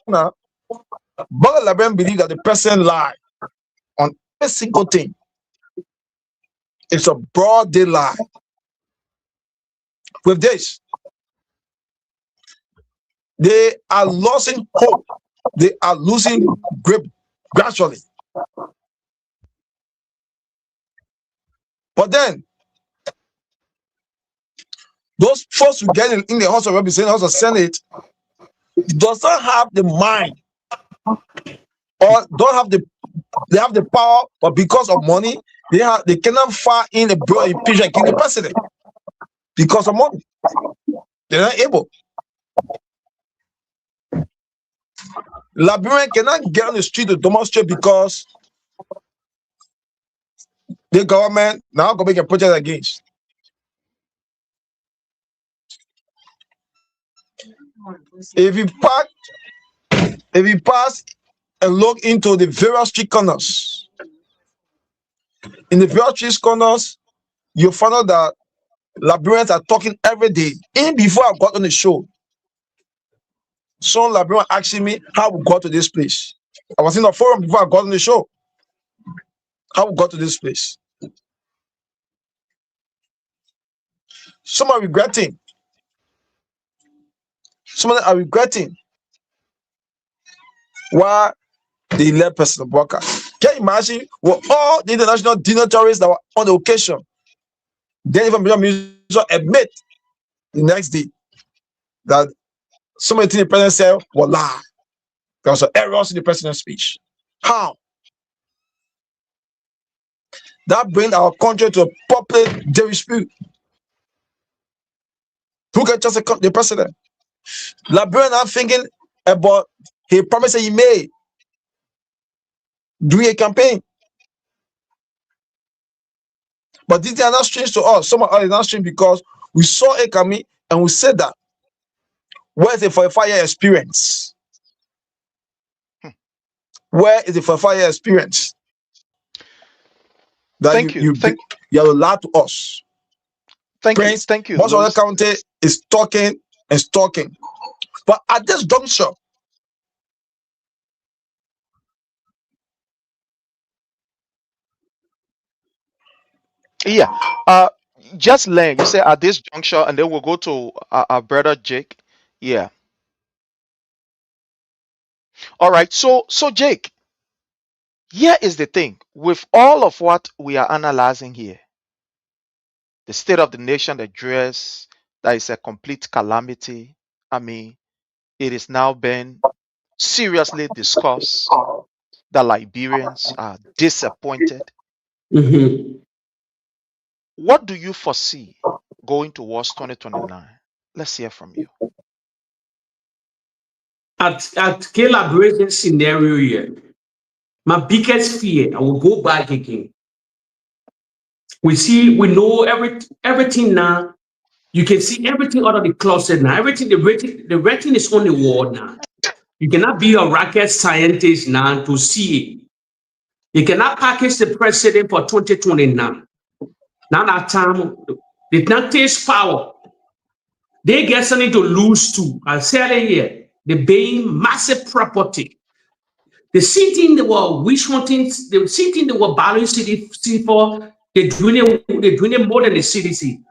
R: now, Boga Laben believe that the person lied on every single thing. It's a broad day lie. With this, they are losing hope. They are losing grip gradually. But then, those folks who get in the House of Representatives, House of Senate, does not have the mind or don't have they have the power, but because of money, they cannot fire in a bill impeach and kill the president because of money. They're not able. Liberian cannot get on the street to demonstrate because the government now going to make a protest against. If you pass and look into the various street corners, in the various street corners, you find out that Liberians are talking every day. Even before I got on the show, some Liberian asking me how we got to this place. I was in the forum before I got on the show. How we got to this place. Some are regretting. Some are regretting why they let President Walker. Can you imagine what all the international dignitaries that were on the occasion, then even Minister admit the next day that some of the president said were lie. There was errors in the president's speech. How? That brings our country to a public dispute. Who can trust the president? Liberians are thinking about the promises he made during a campaign. But these are not strange to us. Some are not strange because we saw it coming and we said that. Where is the 45-year experience? Where is the 45-year experience? That
N: Thank you.
R: You have lied to us. Prince,
N: thank you.
R: Most of the county is talking and talking. But at this juncture,
N: Yeah. Just Lang, you say at this juncture, and then we'll go to our brother Jake. Yeah. All right. So Jake, here is the thing. With all of what we are analyzing here, the state of the nation address, that is a complete calamity. I mean, it is now been seriously discussed that Liberians are disappointed. What do you foresee going towards 2029? Let's hear from you.
O: At collaboration scenario here, my biggest fear, I will go back again. We know everything now. You can see everything out of the closet now. Everything, the writing is on the wall now. You cannot be a rocket scientist now to see it. You cannot package the president for 2029. Now that time, they not taste power. They get something to lose to. I said it here. They're paying massive property. The sitting they were wish hunting, the sitting they were battling city for, they're doing it more than the CDC.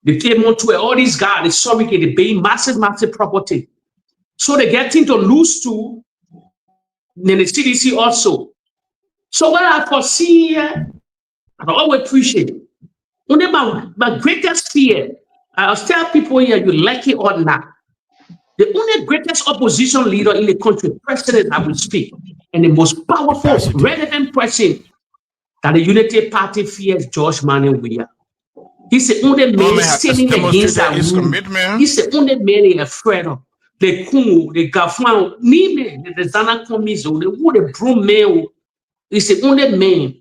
O: They came on to all these guys, they're paying massive property. So they get things to lose to, then the CDC also. So what I foresee here, I always appreciate it. Only my greatest fear, I'll tell people here, you like it or not. The only greatest opposition leader in the country, president, I will speak, and the most powerful, relevant person that the Unity Party fears, George Manneh Weah. He's the only man standing against that rule. He's the only man they're afraid of. The Kungu, the Gafwan, the Zana Komiso, the broom man. He's the only man.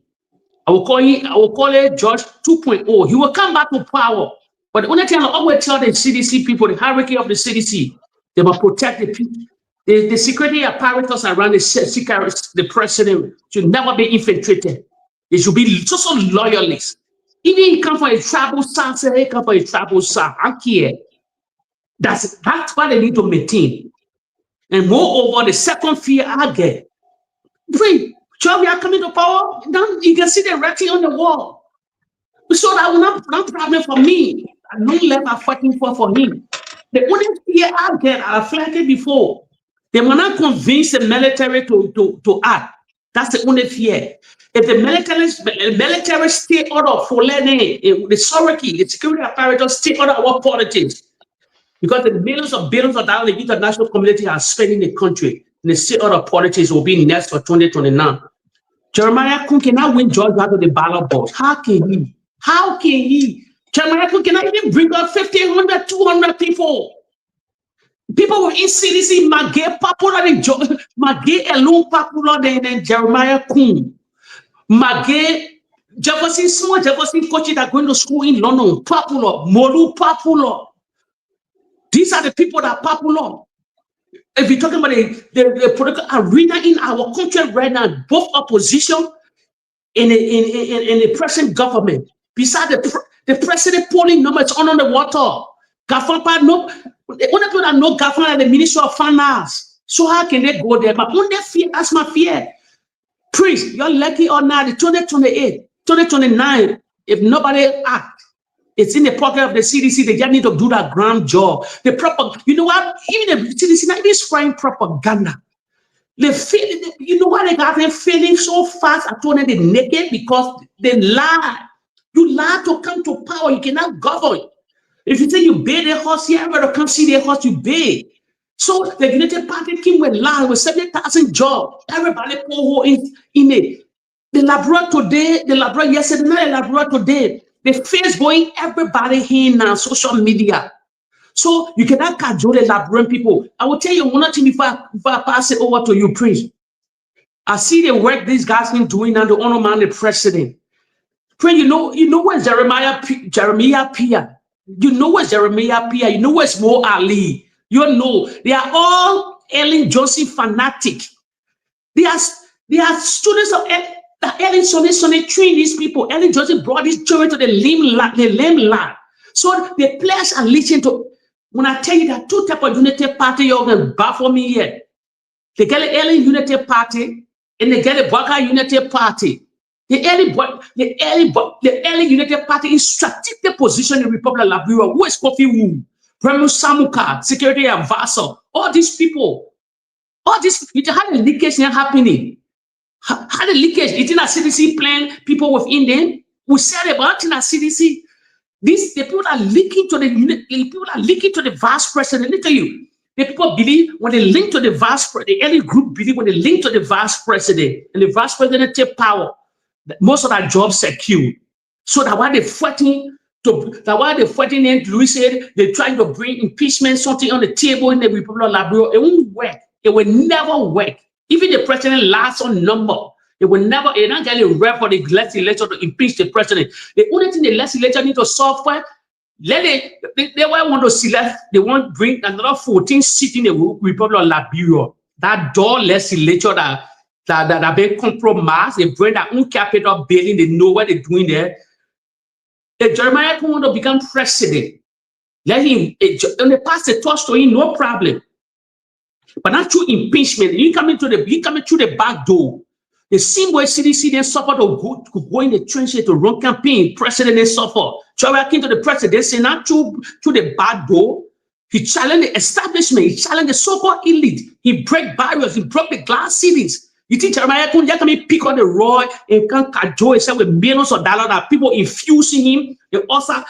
O: I will call it George 2.0. He will come back to power. But the only thing I always tell the CDC people, the hierarchy of the CDC, they must protect the people. The security apparatus around the president should never be infiltrated. They should be just so loyalists. Even if he come from a tribal side, say he come from a tribal side. I care. That's what they need to maintain. And moreover, the second fear I get, we are coming to power. Now you can see the writing on the wall. So that will not problem for me. No left are fighting for him. The only fear I get, I flagged it before. They will not convince the military to act. That's the only fear. If the military stay out of the sovereignty, the security apparatus stay out of our politics, because the millions of billions of dollars the international community are spending in the country, the state of the politics will be next for 2029. Jeremiah Kun cannot win Georgia to the ballot box. How can he? How can he? Jeremiah Kun cannot even bring up 1,500, 200 people. People within CDC, Magay popular than Magay alone popular than Jeremiah Kun. Magay, Jefferson, small Jefferson coaches that are going to school in London, popular. Molu, popular. These are the people that are popular. If you're talking about the political arena in our country right now, both opposition and the present government, besides the president polling number, it's on the water. Government, no, the only people that know government are the Ministry of Finance. So how can they go there? But when they fear, that's my fear. Please, you're lucky or not, the 2028, 2029, if nobody act, it's in the pocket of the CDC. They just need to do that grand job. The proper, you know what? Even the CDC not even spraying propaganda. They feel, you know why they got them failing so fast at turning the naked? Because they lie. You lie to come to power. You cannot govern. If you say you pay the horse here, everybody come see the horse you pay. So the United Party came with lie with 70,000 jobs. Everybody pour in it. The laboratory today, the laboratory yesterday, not the laboratory today. The face going everybody here now, social media. So you cannot cajole the labyrinth people. I will tell you one thing before I pass it over to you, Prince. I see the work these guys been doing now to honor man the president. Prince, you know where's Jeremiah Pia? You know where's Jeremiah Pia? You know where's Mo Ali? You know they are all Ellen Johnson fanatic. They are students of Ellen Sonny trained these people. Ellen Johnson brought these children to the lame land. So the players are listening to. When I tell you that two type of unity party, you're going to baffle me here. They get the Ellen Unity Party and they get the Baka Unity Party. The Ellen Unity Party is strategic position in the Republic of Liberia. Who is Kofi Wu? Premu Samuka, Security Advisor. All these people. All this, how the leakage is happening. How the leakage, it's in a CDC plan, people within them. We said about in a CDC. The people are leaking to the vice president. Let me tell you, the people believe when they link to the vice president, the early group believe when they link to the vice president and the vice president take power, most of that jobs secure. So that why they're fighting and Louis said they're trying to bring impeachment, something on the table in the Republic of Liberia. It won't work. It will never work. Even the president last on number. It will never, it's not getting rep for the legislature to impeach the president. The only thing the legislature need to solve for, they want to select, they want to bring another 14 seats in the Republic of Liberia. That door legislature that have been compromised, they bring their own capital building, they know what they're doing there. If Jeremiah Kun want to become president, let him, in the past, they touched to him, no problem. But not through impeachment. He coming through the back door. The same way CDC then suffer to go in the trenches to run campaign, president then suffer. Jeremiah came to the president, they say not through the back door. He challenged the establishment, he challenged the so-called elite. He break barriers, he broke the glass ceilings. You think Jeremiah Kun just come and pick on the roy and can cajole himself with millions of dollars that people infusing him, the OSA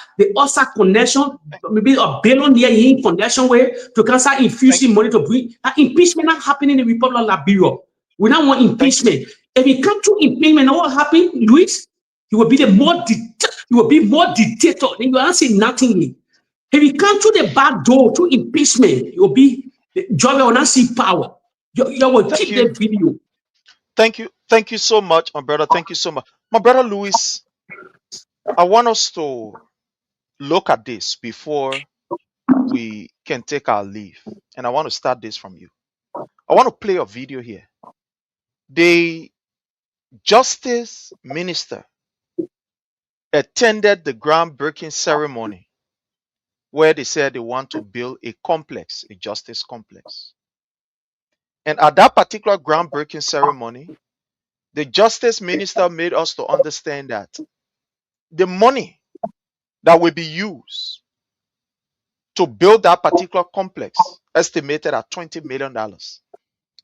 O: connection, maybe a billionaire in connection way to can start infusing money to bring impeachment not happening in the Republic of Liberia. We don't want impeachment. If he come to impeachment, what will happen, Luis? He will be more dictator. Then you will say nothing. If he come to the back door to impeachment, it will be George will not see power. You will keep the video.
N: Thank you so much, my brother. Thank you so much, my brother Louis. I want us to look at this before we can take our leave, and I want to start this from you. I want to play a video here. The Justice Minister attended the groundbreaking ceremony where they said they want to build a complex, a justice complex. And at that particular groundbreaking ceremony, the Justice Minister made us to understand that the money that will be used to build that particular complex, estimated at $20 million,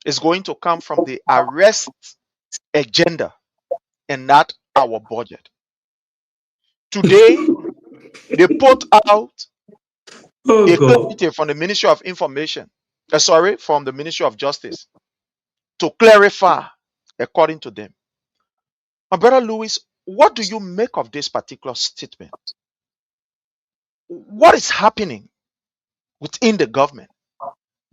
N: is going to come from the arrest agenda and not our budget. Today, they put out a committee from the Ministry of Information, from the Ministry of Justice, to clarify, according to them. My brother Louis, what do you make of this particular statement? What is happening within the government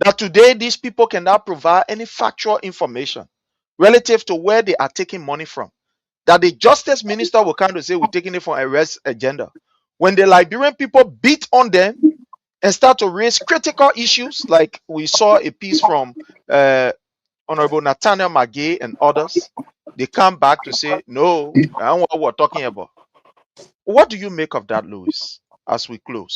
N: that today these people cannot provide any factual information relative to where they are taking money from? That the justice minister will kind of say we're taking it from a rest agenda. When the Liberian people beat on them and start to raise critical issues, like we saw a piece from Honorable Nathaniel Magay and others, they come back to say, no, I don't know what we're talking about. What do you make of that, Louis, as we close?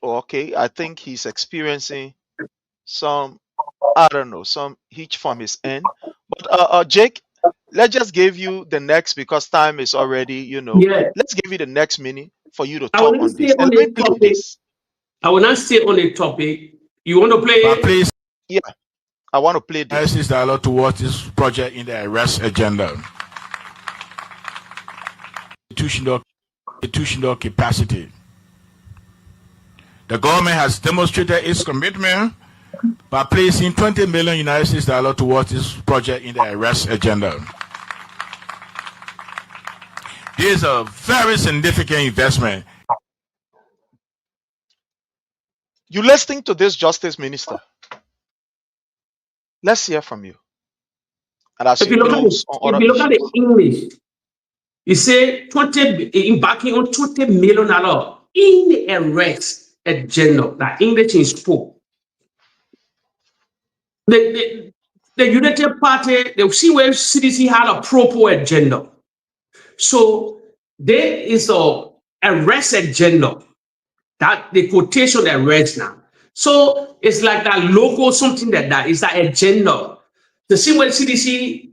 N: Okay, I think he's experiencing some, I don't know, some hitch from his end. But Jake, let's just give you the next, because time is already,
O: Yeah.
N: let's give you the next minute for you to
O: I will
N: talk
O: not
N: on
O: stay
N: this.
O: on
N: And let me
O: the
N: play
O: topic.
N: this.
O: I will not stay on the topic. You want to play
M: But
O: it?
M: please,
N: Yeah, I want to play this.
M: Diocese Dialogue towards this project in the arrest agenda. Institutional capacity. The government has demonstrated its commitment by placing 20 million United States dollars towards this project in the arrest agenda. This is a very significant investment.
N: You listening to this justice minister? Let's hear from you. And as
O: If
N: you
O: you look at
N: close
O: it,
N: on
O: if
N: other
O: you look at
N: issues.
O: the English, it say 20 embarking on $20 million in the arrest agenda. That English is spoke. The United Party, they see where CDC had a proper agenda. So there is a arrest agenda. That the quotation arrest now. So it's like that logo, something like that. It's that agenda. The same way CDC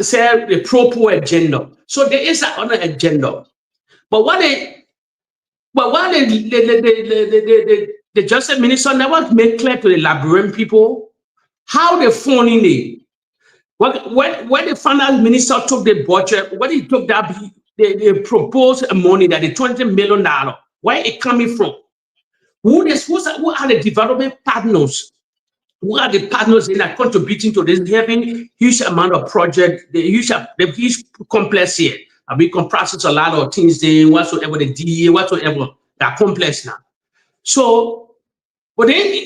O: said the proper agenda. So there is another agenda. But what the justice minister never made clear to the Liberian people how they funding it. When the finance minister took the budget, when he took that, they proposed a money that the $20 million, where it coming from? Who are the development partners? Who are the partners in that contributing to this having huge amount of project, the huge complex here? I mean, comprises a lot of things there, whatsoever the DA, whatsoever, that complex now. So, but they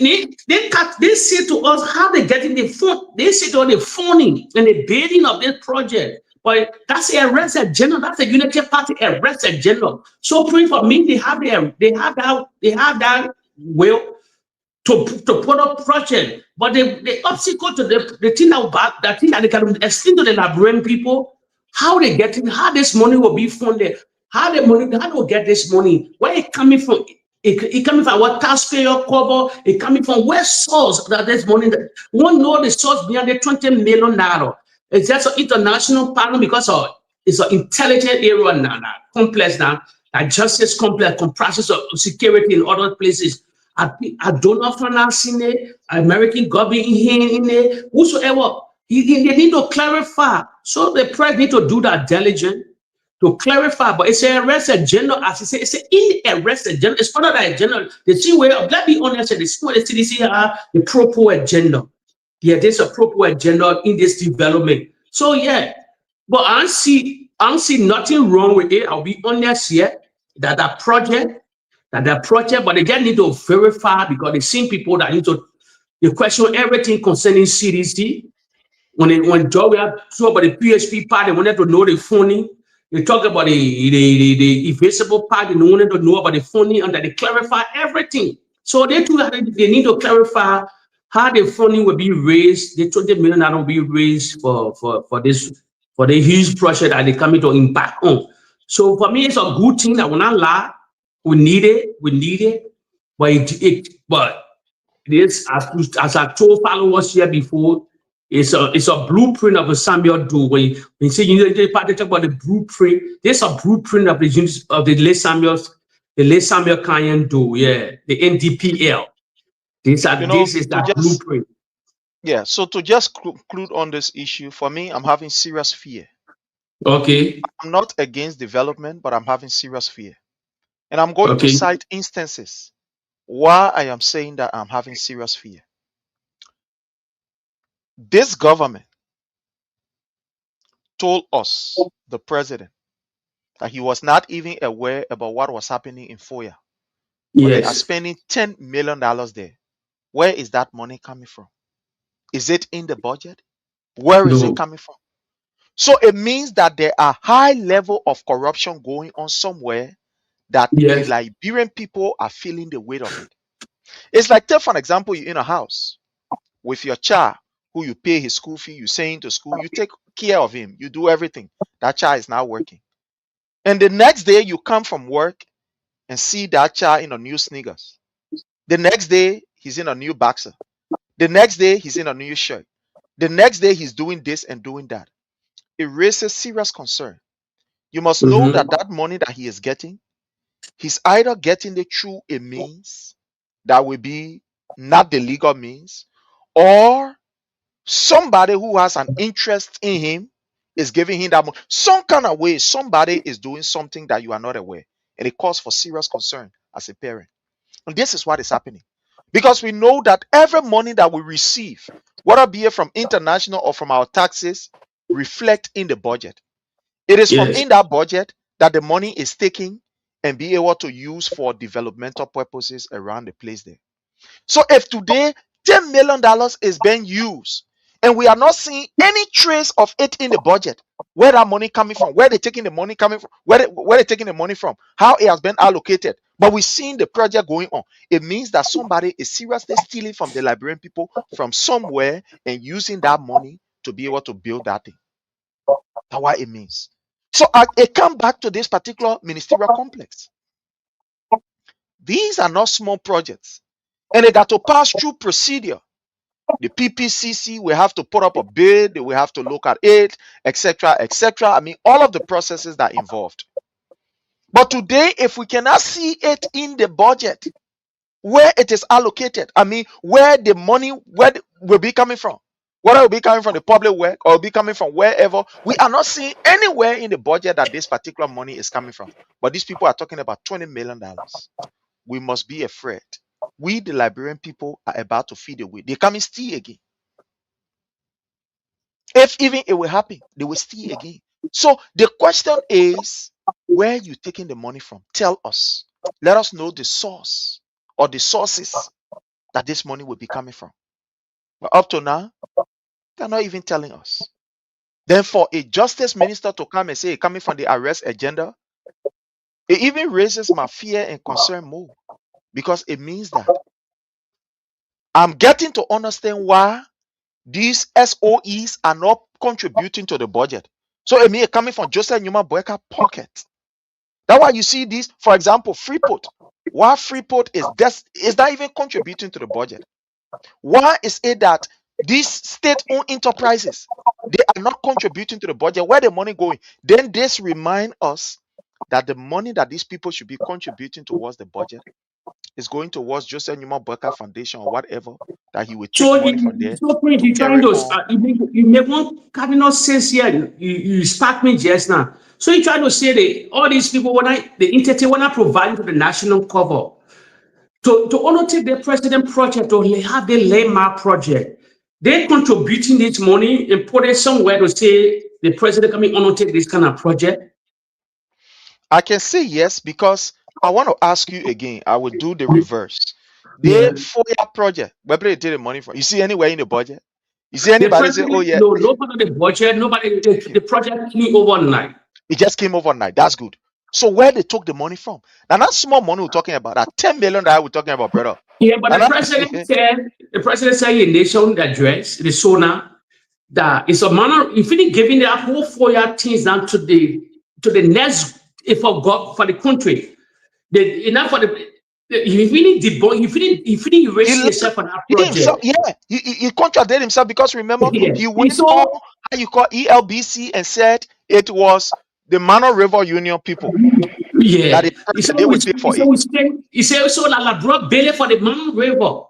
O: say to us how they getting the fund. They say to us the funding and the bidding of this project. But that's a arrest agenda. That's a Unity Party arrest agenda. So pray for me. They have that will to put up project. But the obstacle to the thing that they can explain to the Liberian people how they getting, how this money will be funded, how they will get this money, where it coming from. It coming from our taxpayer cover. It coming from where source that this money. We won't know the source behind the $20 million. It's just an international partner because it's an intelligent area now, complex now. That justice complex comprises of security in other places. I donor financing it, American government in it, whosoever. They need to clarify. So the press need to do that diligent to clarify. But it's an arrest agenda, as you say, it's an arrest agenda. It's part of that agenda. The same way, let's be honest, the same way the CDC have the proper agenda. Yeah, there's a proper agenda in this development. So yeah, but I don't see nothing wrong with it. I'll be honest here that project, but they just need to verify because they seen people that need to question everything concerning CDC. When Joe talk about the PHP part, they wanted to know the funding. They talk about the invisible part, they wanted to know about the funding, and that they clarify everything. So they need to clarify how the funding will be raised. The $20 million will be raised for the huge project that they coming to impact on. So for me, it's a good thing. I will not lie. We need it. But this, as I told followers here before, it's a blueprint of a Samuel Doe. When you say Unity Party talk about the blueprint, there's a blueprint of the late Samuel Kanyan Doe, yeah, the NDPL. This is that blueprint.
N: Yeah, so to just conclude on this issue, for me, I'm having serious fear.
O: Okay.
N: I'm not against development, but I'm having serious fear. And I'm going to cite instances Why I am saying that I'm having serious fear. This government told us, the president, that he was not even aware about what was happening in Foya. But they are
O: Yes.
N: spending $10 million there. Where is that money coming from? Is it in the budget? Where is it
O: No.
N: coming from? So it means that there are high level of corruption going on somewhere that the
O: Yes.
N: Liberian people are feeling the weight of it. It's like, take for an example, you're in a house with your child who you pay his school fee, you send him to school, you take care of him, you do everything. That child is now working. And the next day you come from work and see that child in a new sneakers. The next day he's in a new boxer. The next day he's in a new shirt. The next day he's doing this and doing that. It raises serious concern. You must know that that money that he is getting, he's either getting it through a means that will be not the legal means, or somebody who has an interest in him is giving him that money. Some kind of way, somebody is doing something that you are not aware, and it calls for serious concern as a parent. And this is what is happening. Because we know that every money that we receive, whether be it from international or from our taxes, reflect in the budget. It is from
O: Yes.
N: in that budget that the money is taken and be able to use for developmental purposes around the place there. So if today $10 million is being used and we are not seeing any trace of it in the budget, where that money coming from, where they taking the money coming from, where they taking the money from, how it has been allocated, but we're seeing the project going on, it means that somebody is seriously stealing from the Liberian people from somewhere and using that money to be able to build that thing. That's what it means. So it comes back to this particular ministerial complex. These are not small projects, and they got to pass through procedure. The PPCC will have to put up a bid, they will have to look at it, etc., etc. I mean, all of the processes that are involved. But today, if we cannot see it in the budget, where it is allocated, I mean, where the money will be coming from, whether it will be coming from the public work or it will be coming from wherever, we are not seeing anywhere in the budget that this particular money is coming from. But these people are talking about $20 million. We must be afraid. We, the Liberian people, are about to feed away. They come and steal again. If even it will happen, they will steal again. So the question is, where you taking the money from? Tell us. Let us know the source or the sources that this money will be coming from. But up to now, they're not even telling us. Then for a justice minister to come and say coming from the arrest agenda, it even raises my fear and concern more, because it means that I'm getting to understand why these SOEs are not contributing to the budget. So it means coming from Joseph Numa Boyka pocket. That's why you see this, for example, Freeport. Why Freeport is not even contributing to the budget? Why is it that these state-owned enterprises, they are not contributing to the budget? Where the money going? Then this remind us that the money that these people should be contributing towards the budget is going towards Joseph Numa Boyka Foundation or whatever, that he will take
O: So
N: money from there.
O: so Prince, you trying to you make one cardinal sense here. You spark me just now. So you trying to say that all these people the entity when I provide to the national cover to only take the president project or have the landmark project, they're contributing this money and put it somewhere to say the president coming on to take this kind of project.
N: I can say yes, because I want to ask you again. I will do the reverse. The FOIA project, where they take the money from? You see anywhere in the budget? You see anybody say, "Oh yeah"?
O: No, nobody the budget. Nobody. The project came overnight.
N: It just came overnight. That's good. So where they took the money from? Now that's small money we're talking about. That $10 million that we're talking about, brother.
O: Yeah, but the president said in nation address, the SONA, that it's a manner. If he giving that whole 4 year things down to the next, if for the country, enough for the. If he erase himself on that project,
N: he contradicted himself, because remember he went on how you call ELBC and said it was the Mano River Union people.
O: Yeah,
N: that they would pay for it.
O: He said so la brought bail for the Mano River.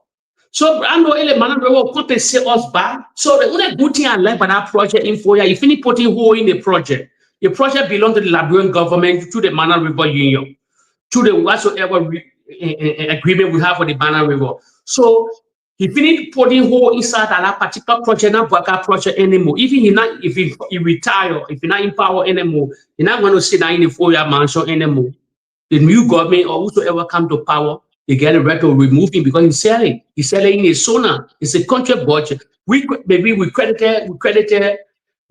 O: So I know the Mano River compensate us back. So the only good thing I like about that project in Foya, if you put in who in the project belongs to the Liberian government, to the Mano River Union, to the whatsoever agreement we have for the Banner River. So he finished putting hole inside that particular project, not Baka project anymore. Even if he retire, if he not in power anymore, he's not going to sit down in the 4-year mansion anymore. The new government or whosoever come to power, they get a right to remove him because he's selling. He's selling in his Sona. It's a country budget. We credited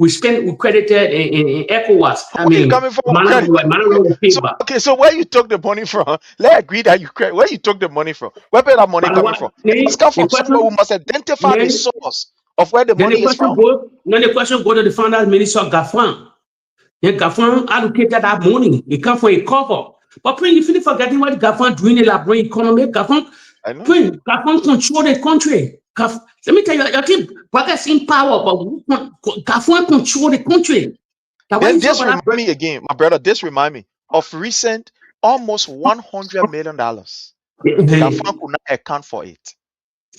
O: in ECOWAS. I mean,
N: coming from so where you took the money from? Let's agree that where you took the money from. Where that money coming from? It must come from someone who must identify the source of where the money is from.
O: The question go to the finance minister Gafan. Then Gafan allocated that money. It come from a cover. But when you finish forgetting what Gafan doing in the Labrador economy, Gafan control the country. Let me tell you, your team Baka's in power, but Gafan control the country.
N: Then this remind me again, my brother. This remind me of recent almost $100 million. Gafan could not account for it.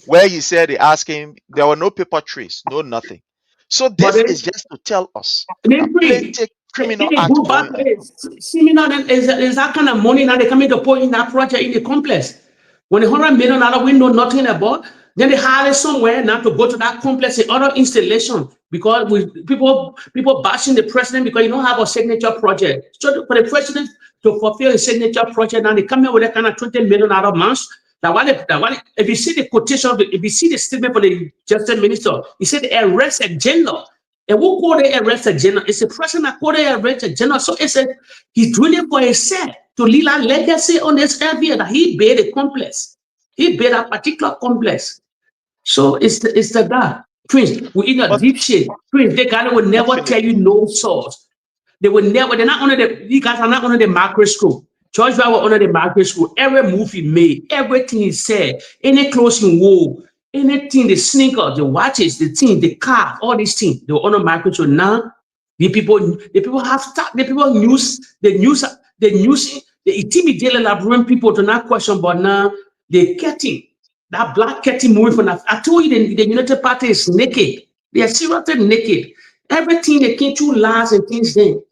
N: Where he said they asked him, there were no paper trace, no nothing. So this is just to tell us plenty criminal act going on.
O: Similar is that kind of money now they coming to put in that project in the complex. When the $100 million we know nothing about, then they hire somewhere now to go to that complex and other installation because people bashing the president because you don't have a signature project. So for the president to fulfill a signature project, now they come here with that kind of $20 million months. If you see the quotation, if you see the statement for the Justice Minister, he said the arrest agenda. And who call the arrest agenda? It's the president that call the arrest agenda. So it's he's doing it for himself to leave a legacy on this area that he built a complex. He built a particular complex. So it's that. Twins, we in a deep shit. Twins, they will never tell you no source. They will never, they're not under you guys are not under the microscope. George Brown was under the microscope. Every move he made, everything he said, any closing wall, anything, the sneakers, the watches, the thing, the car, all these things, they were under microscope. Now, the people have started, the people they intimidate Labradorian people to not question, but now they're getting that black Ketty moving from that. I told you the United Party is naked. They are seriously naked. Everything they came to lies and things then.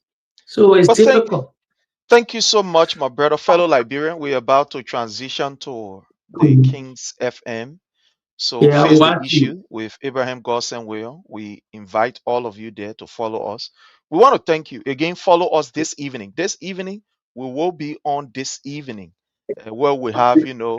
O: So it's difficult.
N: Thank you so much, my brother, fellow Liberian. We're about to transition to the Kings FM. So face the issue with Abraham Godson Will. We invite all of you there to follow us. We want to thank you. Again, follow us this evening. This evening, we will be on this evening where we have,
O: follow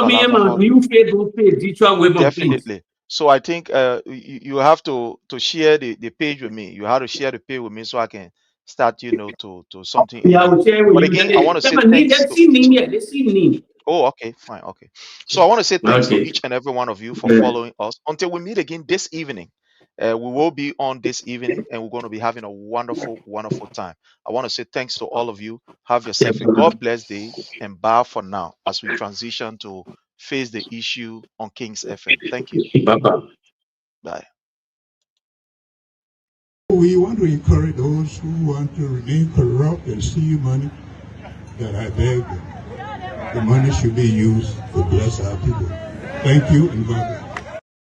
O: me, man. You Facebook page,
N: definitely. So I think you have to share the page with me. You have to share the page with me so I can start, to something.
O: Yeah, I will share with
N: but again,
O: you.
N: I want to say thanks.
O: To
N: Oh, okay, fine, okay. So I want to say thanks to each and every one of you for following us. Until we meet again this evening, we will be on this evening and we're going to be having a wonderful, wonderful time. I want to say thanks to all of you. Have yourself a God bless day and bye for now as we transition to face the issue on Kings FM. Thank you.
O: Bye-bye.
N: Bye.
P: We want to encourage those who want to remain corrupt and steal money, that I beg them. The money should be used to bless our people. Thank you and God bless.